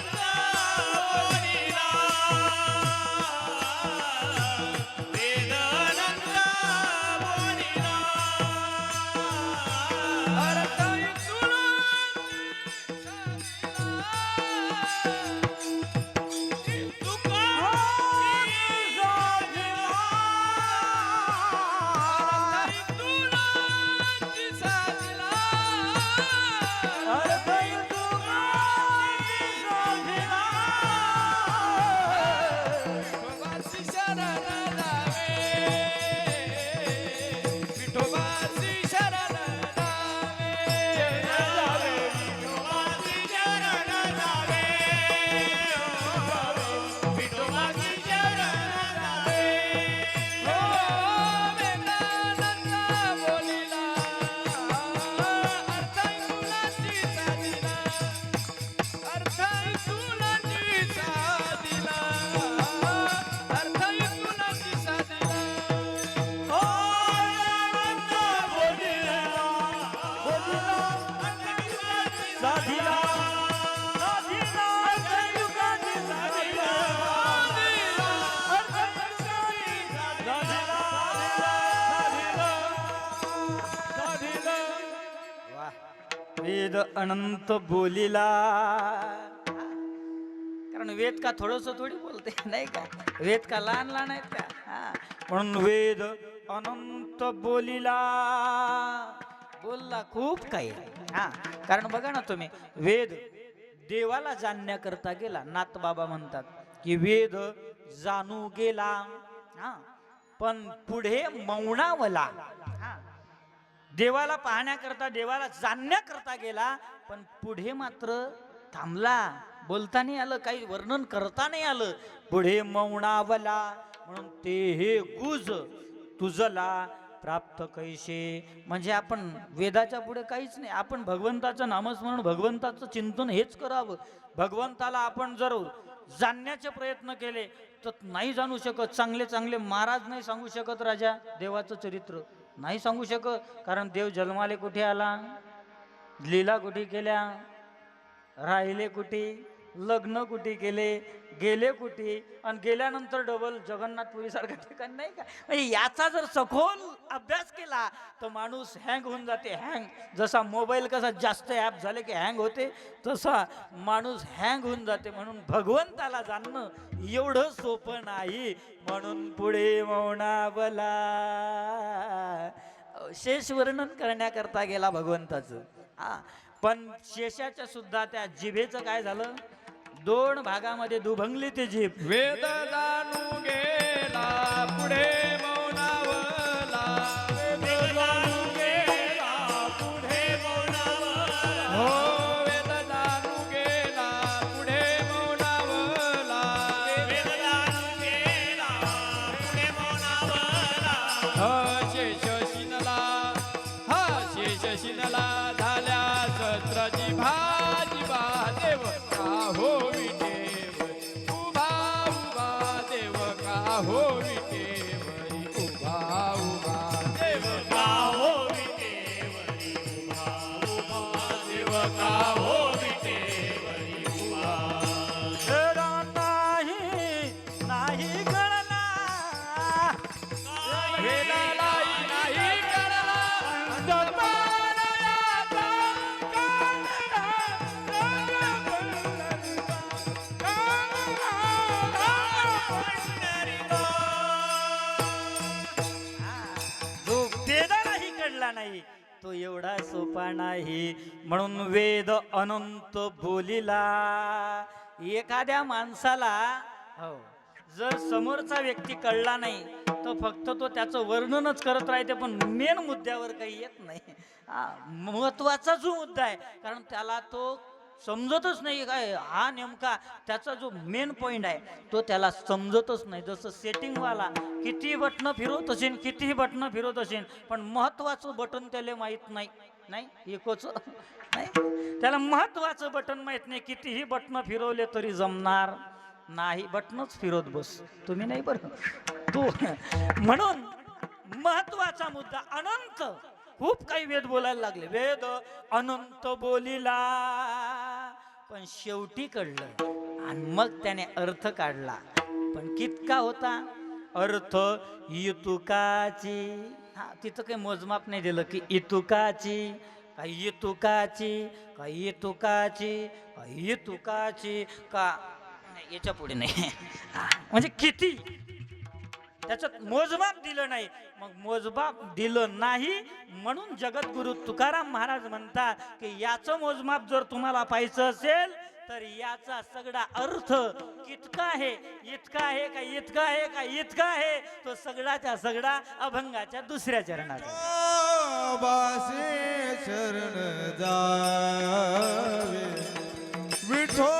वेद अनंत बोलिला, अर्थ इतुन वेद अनंत बोलिला. कारण वेद का थोडस थोडी बोलते नाही का? वेद का लहान लहान आहेत का? म्हणून वेद अनंत बोलिला. बोलला खूप काही. कारण बघा ना तुम्ही, वेद देवाला जाणण्याकरता गेला. नाथबाबा म्हणतात की वेद जाणू गेला पण पुढे मौनावला. देवाला पाहण्याकरता, देवाला जाणण्याकरता गेला पण पुढे मात्र थांबला. बोलता नाही आलं, काही वर्णन करता नाही आलं. पुढे मौनावला. म्हणून ते हे गुज तुझला प्राप्त कैसे. म्हणजे आपण वेदाच्या पुढे काहीच नाही. आपण भगवंताचं नामस्मरण, भगवंताचं चिंतन हेच करावं. भगवंताला आपण जर जाणण्याचे प्रयत्न केले तर नाही जाणू शकत. चांगले चांगले महाराज नाही सांगू शकत राजा देवाचं चरित्र नाही सांगू शकत. कारण देव जन्माले कुठे आला, लीला कुठे केल्या, राहिले कुठे, लग्न कुठे केले, गेले कुठे आणि गेल्यानंतर डबल जगन्नाथपुरी सारखं ठिकाण नाही का? म्हणजे याचा जर सखोल अभ्यास केला तर माणूस हँग होऊन जाते. हँग जसा मोबाईल कसा जास्त ॲप झाले की हँग होते तसा माणूस हँग होऊन जाते. म्हणून भगवंताला जाणणं एवढं सोपं नाही. म्हणून पुढे मौनावला. शेष वर्णन करण्याकरता गेला भगवंताचं. पण शेषाच्या सुद्धा त्या जिभेचं काय झालं? 2 भागामध्ये दुभंगली ती जीभ. वेद जाणू गेला पुढे मौनावला, वेद जाणू गेला पात्राची भाजी बा देव का हो विटेवरी उभा उभा देव का हो विटेवरी उभा उभा देव का हो विटेवरी उभा उभा देव का हो विटेवरी उभा नाही कळला वेदालाही नाही कळला जन्मालयाचा जो वेदालाही कळला नाही तो एवढा सोपा नाही म्हणून वेद अनंत बोलिला. एखाद्या माणसाला हो जर समोरचा व्यक्ती कळला नाही तर फक्त तो त्याचं वर्णनच करत राहते पण मेन मुद्द्यावर काही येत नाही. महत्वाचा जो मुद्दा आहे कारण त्याला तो समजतच नाही काय हा नेमका त्याचा जो मेन पॉइंट आहे तो त्याला समजतच नाही. जसं सेटिंगवाला किती बटणं फिरवत असेल कितीही बटणं फिरवत असेल पण महत्वाचं बटन त्याला माहीत नाही. नाही इकोच नाही त्याला महत्वाचं बटन माहीत नाही. कितीही बटणं फिरवले तरी जमणार नाही. बटनच फिरवत बस तुम्ही नाही बरं तू. म्हणून महत्वाचा मुद्दा अनंत खूप काही वेद बोलायला लागले. वेद अनंत बोलिला पण शेवटी कळलं आणि मग त्याने अर्थ काढला. पण कितका होता अर्थ इतुकाची. हा तिथं काही मोजमाप नाही दिलं की इतुकाची काही इतुकाची काही इतुकाची काही इतुकाची का याच्या पुढे नाही. म्हणजे किती त्याच्यात मोजमाप दिलं नाही. मग मोजमाप दिलं नाही म्हणून जगद्गुरु तुकाराम महाराज म्हणतात की याचं मोजमाप जर तुम्हाला पाहायचं असेल तर याचा सगळा अर्थ कितका आहे इतका आहे का इतका आहे का इतका आहे तो सगळाच्या सगळा अभंगाच्या दुसऱ्या चरणात बासे शरण जावे विठो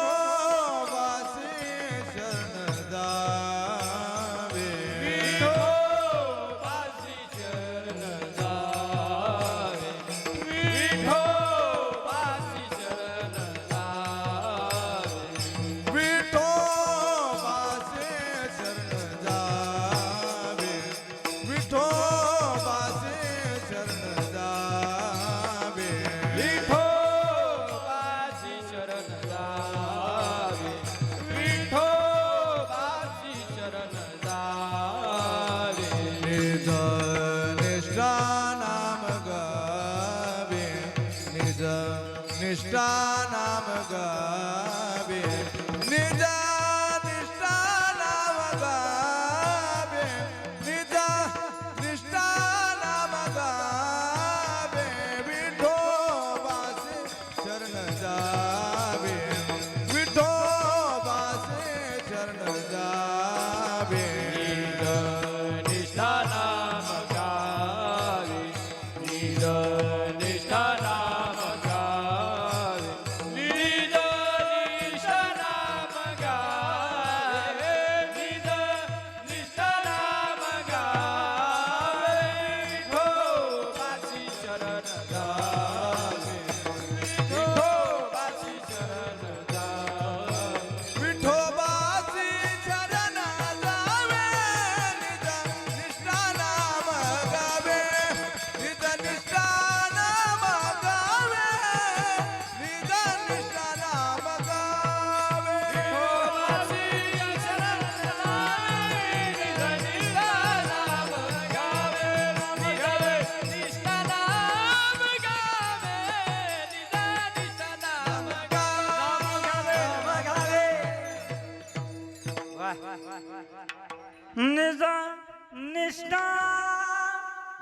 निष्ठा नाम गावे निज निष्ठा नाम गावे निज निष्ठा नाम गावे विठोबासे शरण जावे विठोबासे शरण जावे निष्ठा नाम गावे निज निष्ठा नाम गावे निज निष्ठा नाम गावे निज निष्ठा नाम गावे विठोबाची शरण जावे विठोबाची शरण जावे विठोबाची शरण जावे निज निष्ठा नाम गावे निज निष्ठा नाम गावे निज निष्ठा नाम गावे विठोबाची शरण जावे निज निष्ठा नाम गावे निज निष्ठा नाम गावे निज निष्ठा नाम गावे निज निष्ठा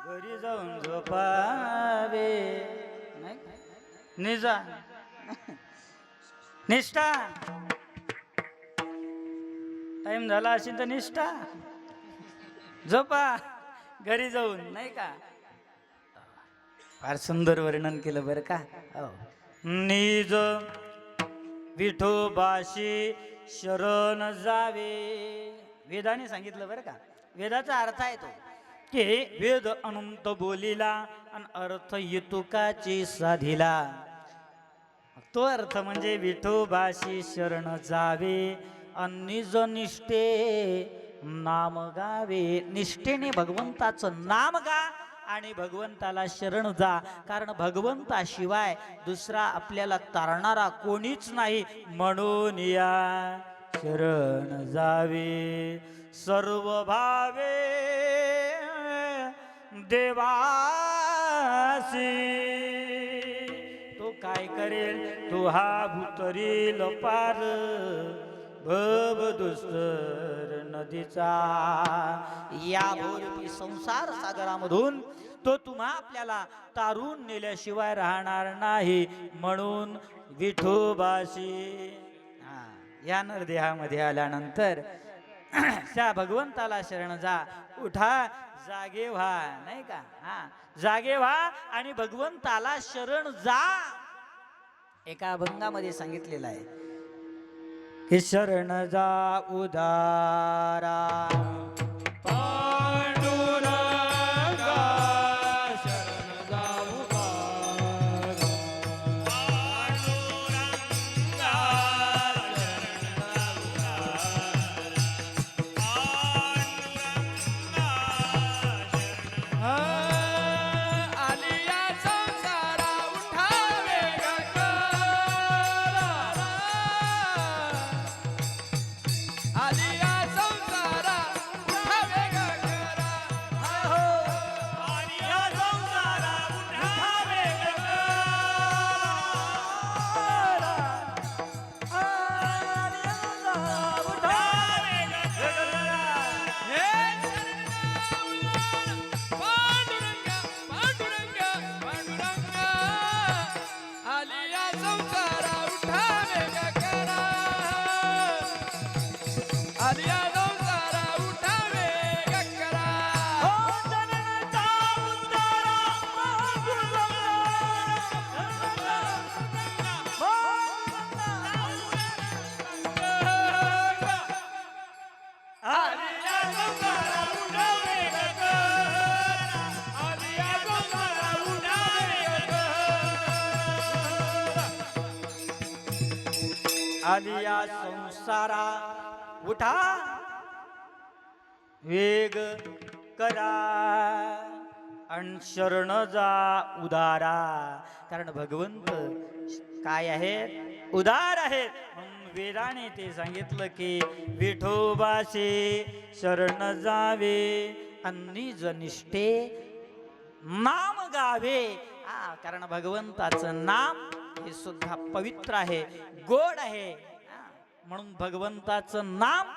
घरी जाऊन झोपावे नाही निजा निष्ठा टाइम झाला असेल तर निष्ठा झोपा घरी जाऊन नाही का. फार सुंदर वर्णन केलं बरं का. हो निज विठोबाशी शरण जावे वेदाने सांगितलं बरं का. वेदाचा अर्थ आहे तो की वेद अनंत बोलिला आणि अर्थ युतुकाची साधिला. तो अर्थ म्हणजे विठोबाशी शरण जावे निज निष्ठे नाम गावे. निष्ठेने भगवंताचं नाम गा आणि भगवंताला शरण जा, कारण भगवंताशिवाय दुसरा आपल्याला तारणारा कोणीच नाही. म्हणून या शरण जावे सर्व भावे देवासी. तो काय करेल, तो हा भूतरील पार भव दुस्तर नदीचा. या भोरपी संसार सागरामधून तो तुम्हा आपल्याला तारून नेल्याशिवाय राहणार नाही. म्हणून विठोबाशी या नरदेहामध्ये आल्यानंतर त्या भगवंताला शरण जा. उठा, जागे व्हा, नाही का? जागे व्हा आणि भगवंताला शरण जा. एका अभंगामध्ये सांगितलेलं आहे की शरण जा उदारा पांडुरंगा शरण जाऊ बागा. पांडुरंगा आली या संसारा उठावे गगरा. आली या संसारा उठावे गगरा. आली या संसारा उठावे गगरा. आली या संसारा उठावे गगरा. हे पांडुरंगा पांडुरंगा पांडुरंगा आली या संसारा उठावे गगरा. आली या संसारा उठावे गगरा. हो शरणचा उद्धारा आली या संसारा उठावे गगरा. आली या संसारा उठावे गगरा. आली या संसारा उठा वेग करा आणि शरण जा उदारा. कारण भगवंत काय आहेत, उदार आहेत. म्हणून वेदाने ते सांगितलं की विठोबाशी शरण जावे निज निष्ठे नाम गावे. कारण भगवंताचं नाम हे सुद्धा पवित्र आहे, गोड आहे. म्हणून भगवंताचं नाम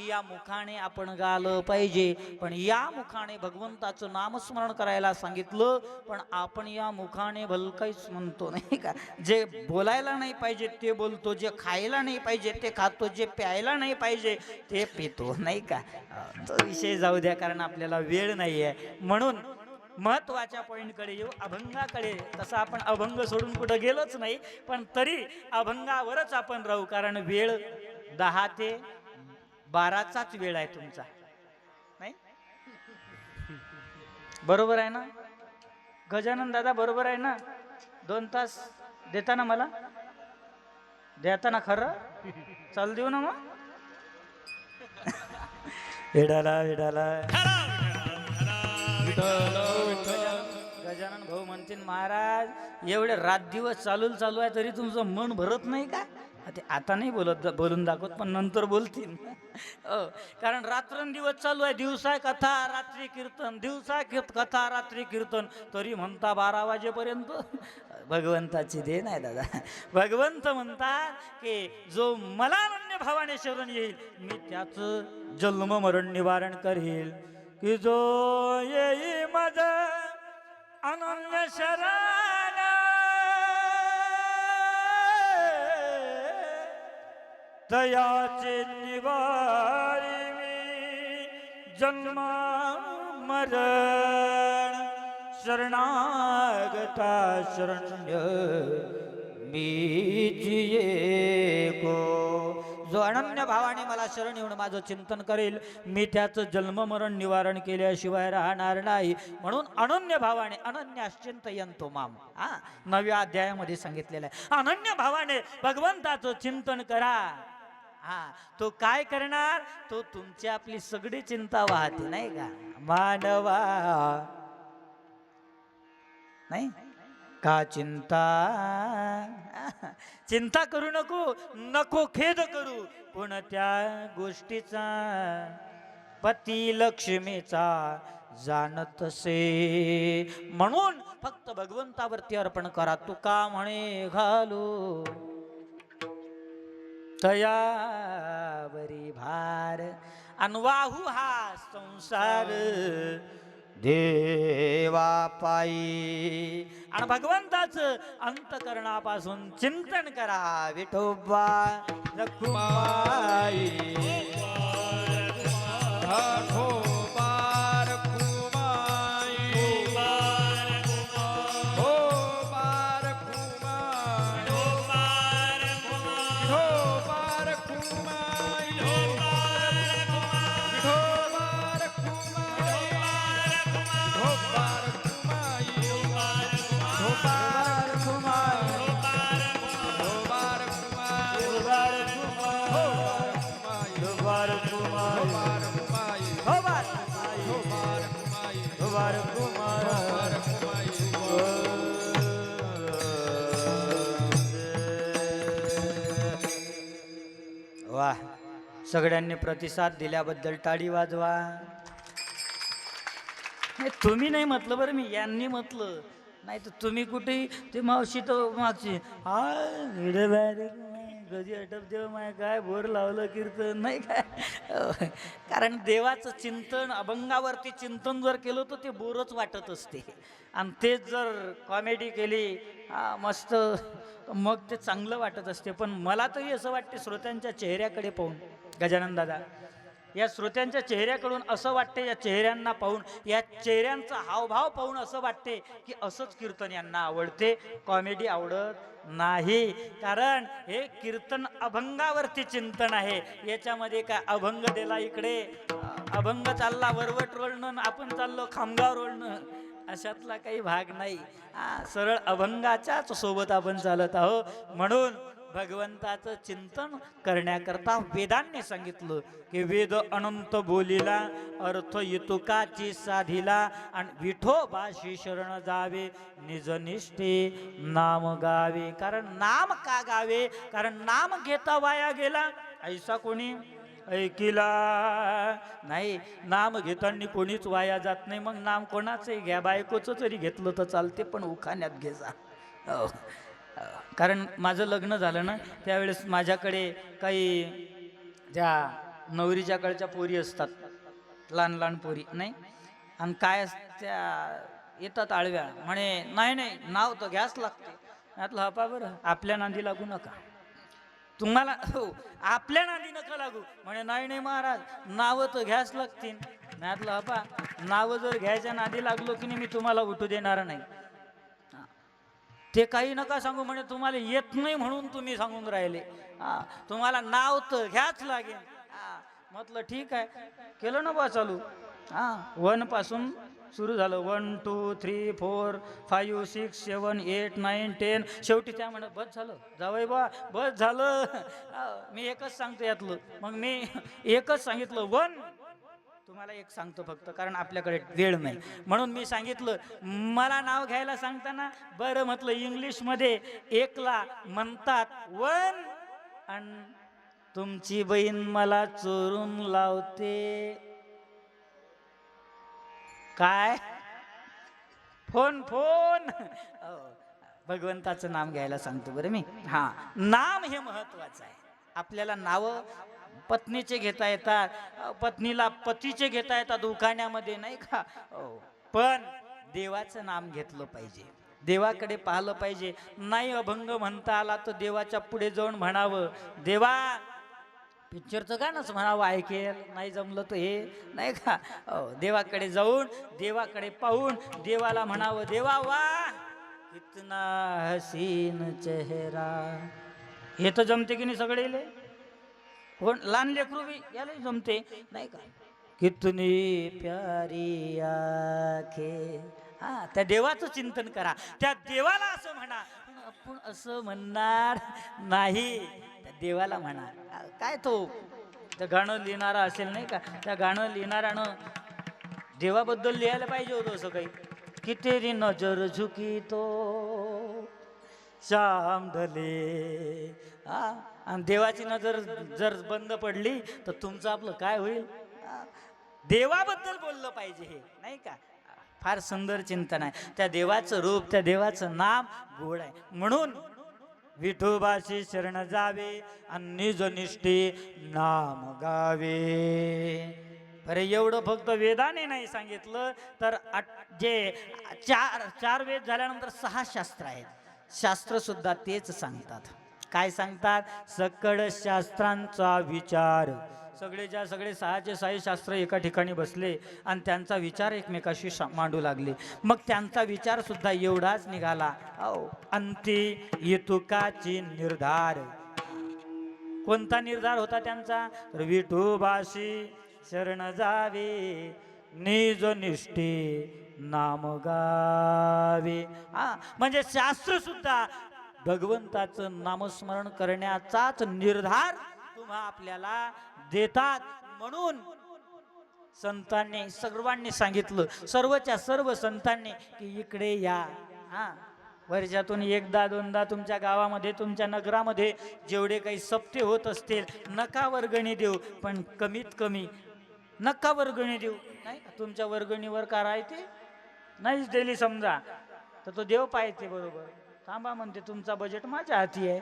या मुखाने आपण गालं पाहिजे. पण या मुखाने भगवंताचं नामस्मरण करायला सांगितलं, पण आपण या मुखाने भलकाहीच म्हणतो, नाही का? जे बोलायला नाही पाहिजे ते बोलतो, जे खायला नाही पाहिजे ते खातो, जे प्यायला नाही पाहिजे ते पितो, नाही का? तो विषय जाऊ द्या, कारण आपल्याला वेळ नाही आहे. म्हणून महत्वाच्या पॉईंटकडे येऊ, अभंगाकडे. तसं आपण अभंग सोडून कुठं गेलोच नाही, पण तरी अभंगावरच आपण राहू, कारण वेळ 10 ते 12चाच वेळ आहे तुमचा, नाही? बरोबर आहे ना गजानन दादा? बरोबर आहे ना? 2 तास देता ना मला? देता ना खरं? चाल देऊ ना मग? विडाला विडाला गजानन भाऊ म्हणतील, महाराज एवढे रात दिवस चालू आहे तरी तुमचं मन भरत नाही का? ते आता नाही बोलून दाखवत, पण नंतर बोलतील. कारण रात्रंदिवस चालू आहे. दिवसा कथा रात्री कीर्तन, दिवसा कथा रात्री कीर्तन, तरी म्हणता 12 वाजेपर्यंत. भगवंताची देण आहे दादा. भगवंत म्हणतात की जो मला अनन्य भावाने शरण येईल, मी त्याचं जन्म मरण निवारण करेल. की जो येई मज अनन्य शरण, तयाचे निवारी मी जन्म मरण. शरणागता शरण्य मीच को, जो अनन्य भावाने मला शरण येऊन माझं चिंतन करेल मी त्याचं जन्ममरण निवारण केल्याशिवाय राहणार नाही. म्हणून अनन्य भावाने अनन्याश्चिंतयन्तो माम, हा 9व्या अध्यायामध्ये सांगितलेलं आहे. अनन्य भावाने भगवंताचं चिंतन करा. हा तो काय करणार, तो तुमची आपली सगळी चिंता वाहते नाही का मानवा. नाही का चिंता, चिंता करू नको, नको खेद करू कोणत्या गोष्टीचा, पती लक्ष्मीचा जाणतसे. म्हणून फक्त भगवंतावरती अर्पण करा. तुका म्हणे घालू तयावरी भार, अनवाहू हा संसार देवा पायी. आणि भगवंताचं अंतकरणापासून चिंतन करा. विठोबा रखुमाई वाह. सगळ्यांनी प्रतिसाद दिल्याबद्दल टाळी वाजवा. तुम्ही नाही म्हटलं बरं, मी यांनी म्हटलं. नाही तर तुम्ही कुठे ते मावशी तर मागची कधी अटप देव माय काय बोर लावलं कीर्तन नाही काय. कारण देवाचं चिंतन अभंगावरती चिंतन जर केलं तर ते बोरच वाटत असते. आणि तेच जर कॉमेडी केली मस्त मग ते चांगलं वाटत असते. पण मला तरी असं वाटते श्रोत्यांच्या चेहऱ्याकडे पाहून, गजानन दादा या श्रोत्यांच्या चेहऱ्याकडून असं वाटते, या चेहऱ्यांना पाहून, या चेहऱ्यांचा हावभाव पाहून असं वाटते की असंच कीर्तन यांना आवडते, कॉमेडी आवडत नाही. कारण हे कीर्तन अभंगावरती चिंतन आहे. याच्यामध्ये काय अभंग दिला इकडे, अभंग चालला वरवट रोळणं, आपण चाललो खामगाव रोळणं, अशातला काही भाग नाही. सरळ अभंगाच्याच सोबत आपण चालत आहोत. म्हणून भगवंताचं चिंतन करण्याकरता वेदांनी सांगितलं की वेद अनंत बोलिला, अर्थ युतुकाची साधिला, आणि विठोबाशी शरण जावे, निजनिष्ठे नाम गावे. कारण नाम का गावे, कारण नाम घेता वाया गेला ऐसा कोणी ऐकिला नाही. नाम घेताना कोणीच वाया जात नाही. मग नाम कोणाचंही घ्या, बायकोचं जरी घेतलं तर चालते, पण उखाण्यात घे जा. कारण माझं लग्न झालं ना त्यावेळेस माझ्याकडे काही त्या नवरीच्याकडच्या पोरी असतात, लहान लहान पोरी नाही, आणि काय त्या येतात आळव्या, म्हणे नाही नाही नाव तर घ्याच लागते. म्हटलं हपा बरं, आपल्या नांदी लागू नका तुम्हाला, हो आपल्या नांदी नका लागू. म्हणे नाही नाही महाराज नावं तर घ्याच लागतील. म्हटलं हपा नावं जर घ्यायच्या नांदी लागलो की नाही मी तुम्हाला उठू देणार नाही. ते काही नका सांगू, म्हणे तुम्हाला येत नाही म्हणून तुम्ही सांगून राहिले. तुम्हाला नाव तर घ्याच लागेल. म्हटलं ठीक आहे, केलं ना बा चालू. 1 पासून सुरू झालं, 1 2 3 4 5 6 7 8 9 10. शेवटी त्या म्हणत बस झालं जावई बा, बस झालं. मी एकच सांगतो यातलं, मग मी एकच सांगितलं 1. तुम्हाला एक सांगतो फक्त, कारण आपल्याकडे वेळ नाही म्हणून मी सांगितलं. मला नाव घ्यायला सांगताना बरं म्हटलं इंग्लिशमध्ये 1ला म्हणतात 1, आणि तुमची बहीण मला चोरून लावते काय फोन फोन. भगवंताचं नाम घ्यायला सांगतो बरं मी. नाम हे महत्वाचं आहे. आपल्याला नावं पत्नीचे घेता येतात, पत्नीला पतीचे घेता येतात उखाण्यामध्ये नाही का. पण देवाचं नाम घेतलं पाहिजे, देवाकडे पाहिलं पाहिजे. नाही अभंग म्हणता आला तर देवाच्या पुढे जाऊन म्हणावं, देवा पिक्चरचं गाणंच म्हणावं ऐकेल, नाही जमलं तर हे नाही का. देवाकडे जाऊन देवाकडे पाहून देवाला म्हणावं, देवा वा कितना हसीन चेहरा. हे तर जमते की नाही सगळेले. कोण लहान लेकरू बी याला जमते नाही का. कितनी प्यारी आखे. हा, त्या देवाचं चिंतन करा, त्या देवाला असं म्हणा. पण आपण असं म्हणणार नाही, त्या देवाला म्हणा. काय तो त्या गाणं लिहिणारा असेल नाही का, त्या गाणं लिहिणाऱ्यानं देवाबद्दल लिहायला पाहिजे होतं असं काही की तेरी नजर झुकी तो श्याम ढले. हा, आणि देवाची नजर जर बंद पडली तर तुमचं आपलं काय होईल. देवाबद्दल बोललं पाहिजे हे नाही का. फार सुंदर चिंतन आहे. त्या देवाचं रूप, त्या देवाचं नाम गोड आहे. म्हणून विठोबाशी शरण जावे आणि निजनिष्ठे नाम गावे. अरे एवढं फक्त वेदाने नाही सांगितलं तर जे चार वेद झाल्यानंतर 6 शास्त्र आहेत. शास्त्र सुद्धा तेच सांगतात. काय सांगतात. सकळ शास्त्रांचा विचार. सगळेच्या सगळे 6चे 6 शास्त्र एका ठिकाणी बसले आणि त्यांचा विचार एकमेकाशी मांडू लागले. मग त्यांचा विचार सुद्धा एवढाच निघाला. अंती येतुकाची निर्धार. कोणता निर्धार होता त्यांचा. तर विठोबाशी शरण जावे निज निष्ठे नाम गावे. म्हणजे शास्त्र सुद्धा भगवंताचं नामस्मरण करण्याचाच निर्धार तुम्हा आपल्याला देतात. म्हणून संतांनी सर्वांनी सांगितलं, सर्वच्या सर्व संतांनी की इकडे या. वर्षातून एकदा दोनदा तुमच्या गावामध्ये तुमच्या नगरामध्ये जेवढे काही सप्ते होत असतील नका वर्गणी देऊ, पण कमीत कमी नका वर्गणी देऊ. नाही तुमच्या वर्गणीवर का राहते नाहीच दिली समजा तर तो देव पाहते बरोबर. थांबा म्हणते तुमचा बजेट माझ्या हाती आहे,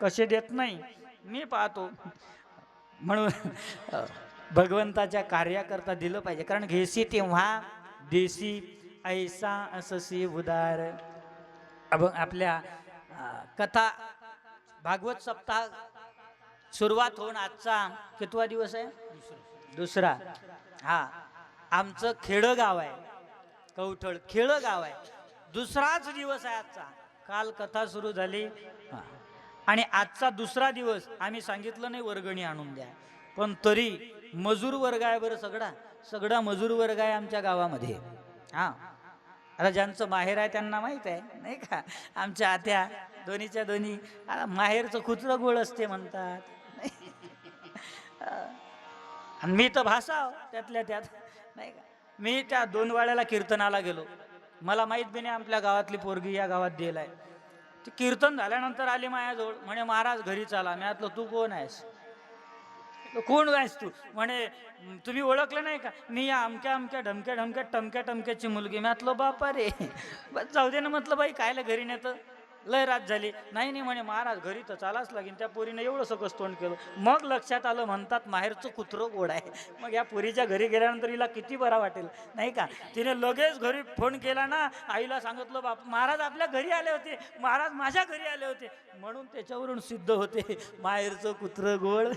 कसे देत नाही मी पाहतो. म्हणून भगवंताच्या कार्याकरता दिलं पाहिजे. कारण घेसी तेव्हा देसी ऐसा अससी उदार. आपल्या कथा भागवत सप्ताह सुरुवात होऊन आजचा कितवा दिवस आहे. दुसरा. आमचं खेडगाव आहे कवठळ, खेडगाव आहे. दुसराच दिवस आहे आजचा. काल कथा सुरू झाली आणि आजचा दुसरा दिवस. आम्ही सांगितलं नाही वर्गणी आणून द्या, पण तरी मजूर वर्ग आहे बरं. सगळा मजूर वर्ग आहे आमच्या गावामध्ये. आता ज्यांचं माहेर आहे त्यांना माहीत आहे नाही का. आमच्या आत्या दोन्हीच्या दोन्ही माहेरचं कुत्रं गोळ असते म्हणतात. आणि मी तर भासाव त्यातल्या त्यात नाही का. मी त्या 2 वाड्याला कीर्तनाला गेलो. मला माहीत बी नाही आपल्या गावातली पोरगी या गावात दिलाय. ती कीर्तन झाल्यानंतर आली माझ्याजवळ. म्हणे महाराज घरी चाला. मी म्हटलं तू कोण आहेस. कोण आहेस तू. म्हणे तुम्ही ओळखलं नाही का. मी या अमक्या अमक्या ढमक्या टमक्याची मुलगी. मी म्हटलं बापा रे बस जाऊ दे ना. म्हटलं बाई कायला घरी नेतं, लय रात झाली. नाही म्हणे महाराज घरी तर चालाच लागेल. त्या पोरीनं एवढं सकस तोंड केलं. मग लक्षात आलं म्हणतात माहेरचं कुत्रं गोड आहे. मग या पोरीच्या घरी गेल्यानंतर हिला किती बरा वाटेल नाही का. तिने लगेच घरी फोन केला ना. आईला सांगितलं बाप महाराज आपल्या घरी आले होते, महाराज माझ्या घरी आले होते. म्हणून त्याच्यावरून सिद्ध होते माहेरचं कुत्रं गोड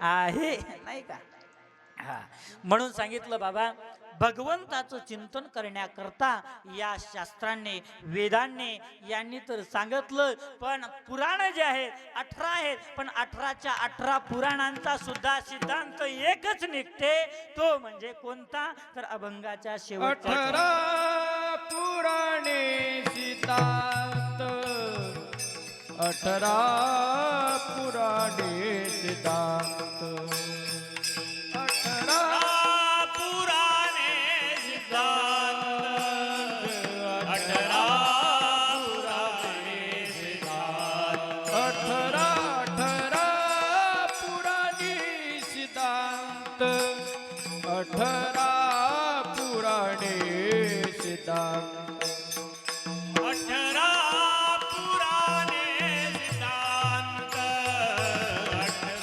आहे नाही का. म्हणून सांगितलं बाबा भगवंताचं चिंतन करण्याकरता या शास्त्रांनी वेदांनी यांनी तर सांगितलं. पण पुराण जे आहेत 18 आहेत, पण 18च्या 18 पुराणांचा सुद्धा सिद्धांत एकच निघते. तो म्हणजे कोणता. तर अभंगाच्या शेवटच्या 18 पुराणे सिद्धांत. 18 पुराणे सिद्धांत. 18 पुराणे सिद्धांत. 18 पुराणे सिद्धांत. 18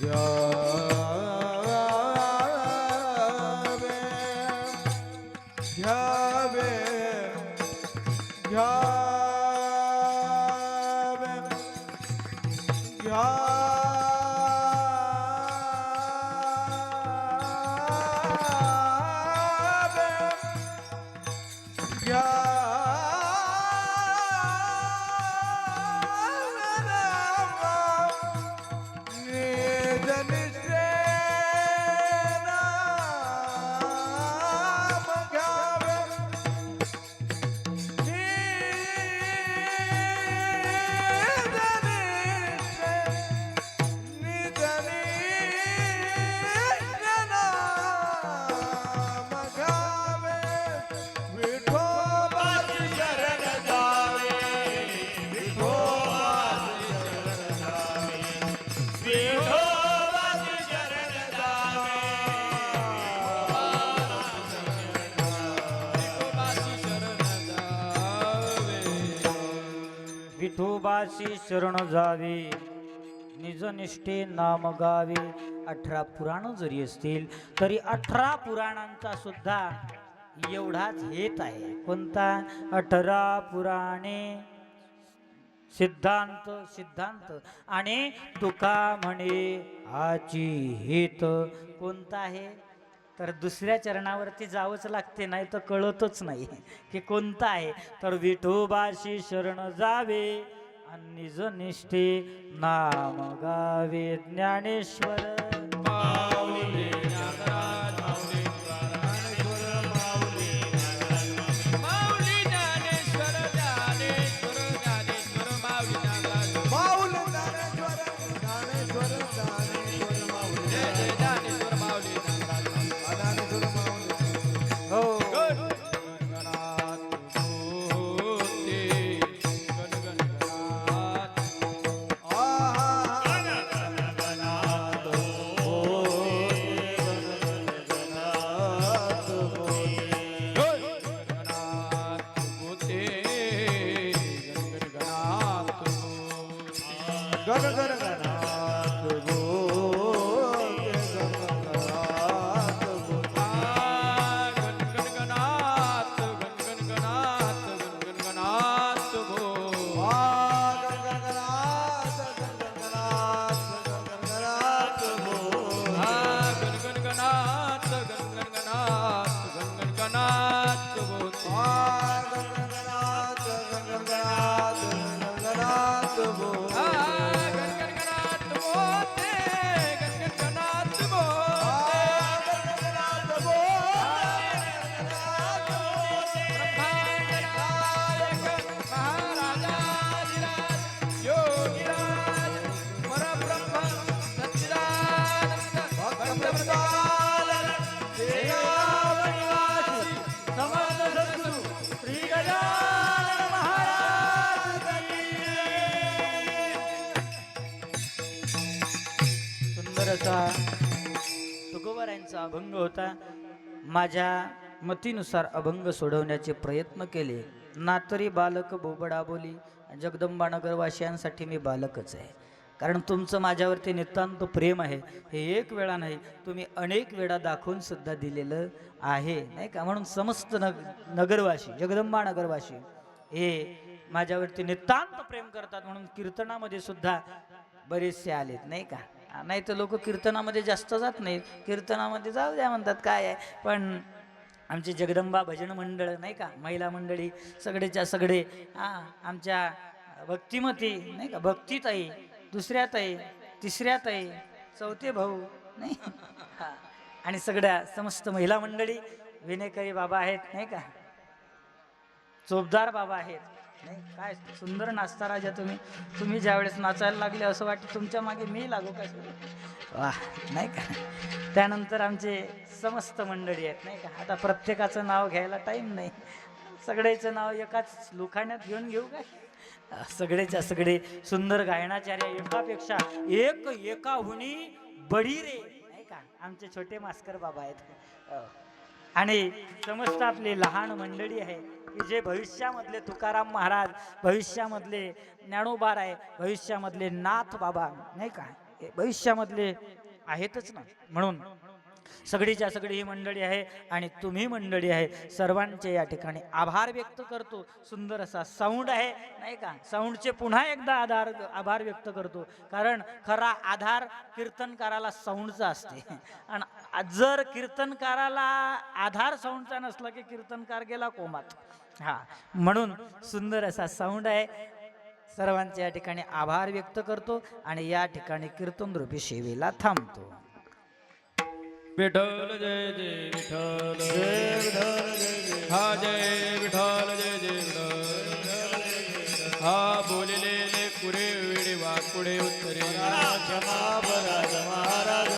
घ्यावे घ्यावे विठोबाशी शरण जावे निजनिष्ठे नाम गावे. 18 पुराण जरी असतील तरी 18 पुराणांचा सुद्धा एवढाच हेत आहे. कोणता? 18 पुराणे सिद्धांत सिद्धांत आणि तुका म्हणे आची हेत. कोणता आहे? तर दुसऱ्या चरणावरती जावंच लागते, नाही तर कळतच नाही की कोणता आहे. तर विठोबाशी शरण जावे आणि निज निष्ठे नाम गावे. ज्ञानेश्वर माऊली ज्ञानराज माऊली माऊली ज्ञानेश्वर ज्ञानेश्वर ज्ञानेश्वर माऊली ज्ञानराज माऊल ज्ञानेश्वर ज्ञानेश्वर ज्ञानेश्वर माऊल जय जय ज्ञानेश्वर माऊली ज्ञानराज ज्ञानेश्वर माऊल हो गणगणात होते गणगणात गणगणात होते गणगणात होते गण गण गणात बोले, गणगणात बोले. गणगणात गणगणात गणगणात भो गणगणात गणगणात गणगणात बोले. गणगणात गणगणात गणगणात भोते गणगणात गणगणात गणगणात बोले. गणगणात भोते गणगणात भोते गणगणात बोले, ब्रह्मांड नायक महाराजाधिराज योगीराज परब्रह्म सच्चिदानंद भक्तवृंदावन देवावनिवासी समर्थ सद्गुरु श्री गजानन महाराज की. सुंदर असा तुकोबारायांचा अभंग होता. माझ्या मतीनुसार अभंग सोडवण्याचे प्रयत्न केले. नातरी बालक बोबडा बोली. जगदंबानगरवासियांसाठी मी बालकच आहे, कारण तुमचं माझ्यावरती नितांत प्रेम आहे. हे एक वेळा नाही, तुम्ही अनेक वेळा दाखवून सुद्धा दिलेलं आहे, नाही का. म्हणून समस्त नगरवासी जगदंबा नगरवासी हे माझ्यावरती नितांत प्रेम करतात. म्हणून कीर्तनामध्ये सुद्धा बरेचसे आलेत, नाही का. नाही तर लोक कीर्तनामध्ये जास्त जात नाहीत. कीर्तनामध्ये जाऊ द्या म्हणतात, काय आहे. पण आमचे जगदंबा भजन मंडळ, नाही का, महिला मंडळी सगळेच्या सगळे आमच्या भक्तिमती, नाही का, भक्तीताई, दुसऱ्या ताई, तिसऱ्या ताई, चौथे भाऊ, नाही हा. आणि सगळ्या समस्त महिला मंडळी, विनेकरी बाबा आहेत, नाही का, चोपदार बाबा आहेत, नाही. काय सुंदर नाचता राजा तुम्ही ज्यावेळेस नाचायला लागले असं वाटतं तुमच्या मागे मी लागू का. वाह, नाही का. त्यानंतर आमचे समस्त मंडळी आहेत, नाही का. आता प्रत्येकाचं नाव घ्यायला टाईम नाही, सगळ्याचं नाव एकाच लुखाण्यात घेऊ काय. सगळेच्या सगळे सुंदर गायनाचार्य, एकापेक्षा एक एकाहुनी बडी रे, नाही का. आमचे छोटे मास्कर बाबा आहेत. आणि समस्त आपली लहान मंडळी आहे की जे भविष्यामधले तुकाराम महाराज, भविष्यामधले ज्ञानोबा आहे, भविष्यामधले नाथ बाबा, नाही का. हे भविष्यामधले आहेतच ना. म्हणून सगळीच्या सगळी ही मंडळी आहे आणि तुम्ही मंडळी आहे, सर्वांचे या ठिकाणी आभार व्यक्त करतो. सुंदर असा साऊंड आहे नाही का, साऊंडचे पुन्हा एकदा आभार व्यक्त करतो. कारण खरा आधार कीर्तनकाराला साऊंडचा असते आणि जर कीर्तनकाराला आधार साऊंडचा नसला की कीर्तनकार गेला कोमात. हा, म्हणून सुंदर असा साऊंड आहे. सर्वांचे या ठिकाणी आभार व्यक्त करतो आणि या ठिकाणी कीर्तन रूपी सेवेला थांबतो. विठ्ठल जय जय विठ्ठल जय विठ्ठल जय जय हा जय विठ्ठल जय जय विठ्ठल हा बोललेले पुरे वेळे वाकुडे उत्तरे क्षमा भरा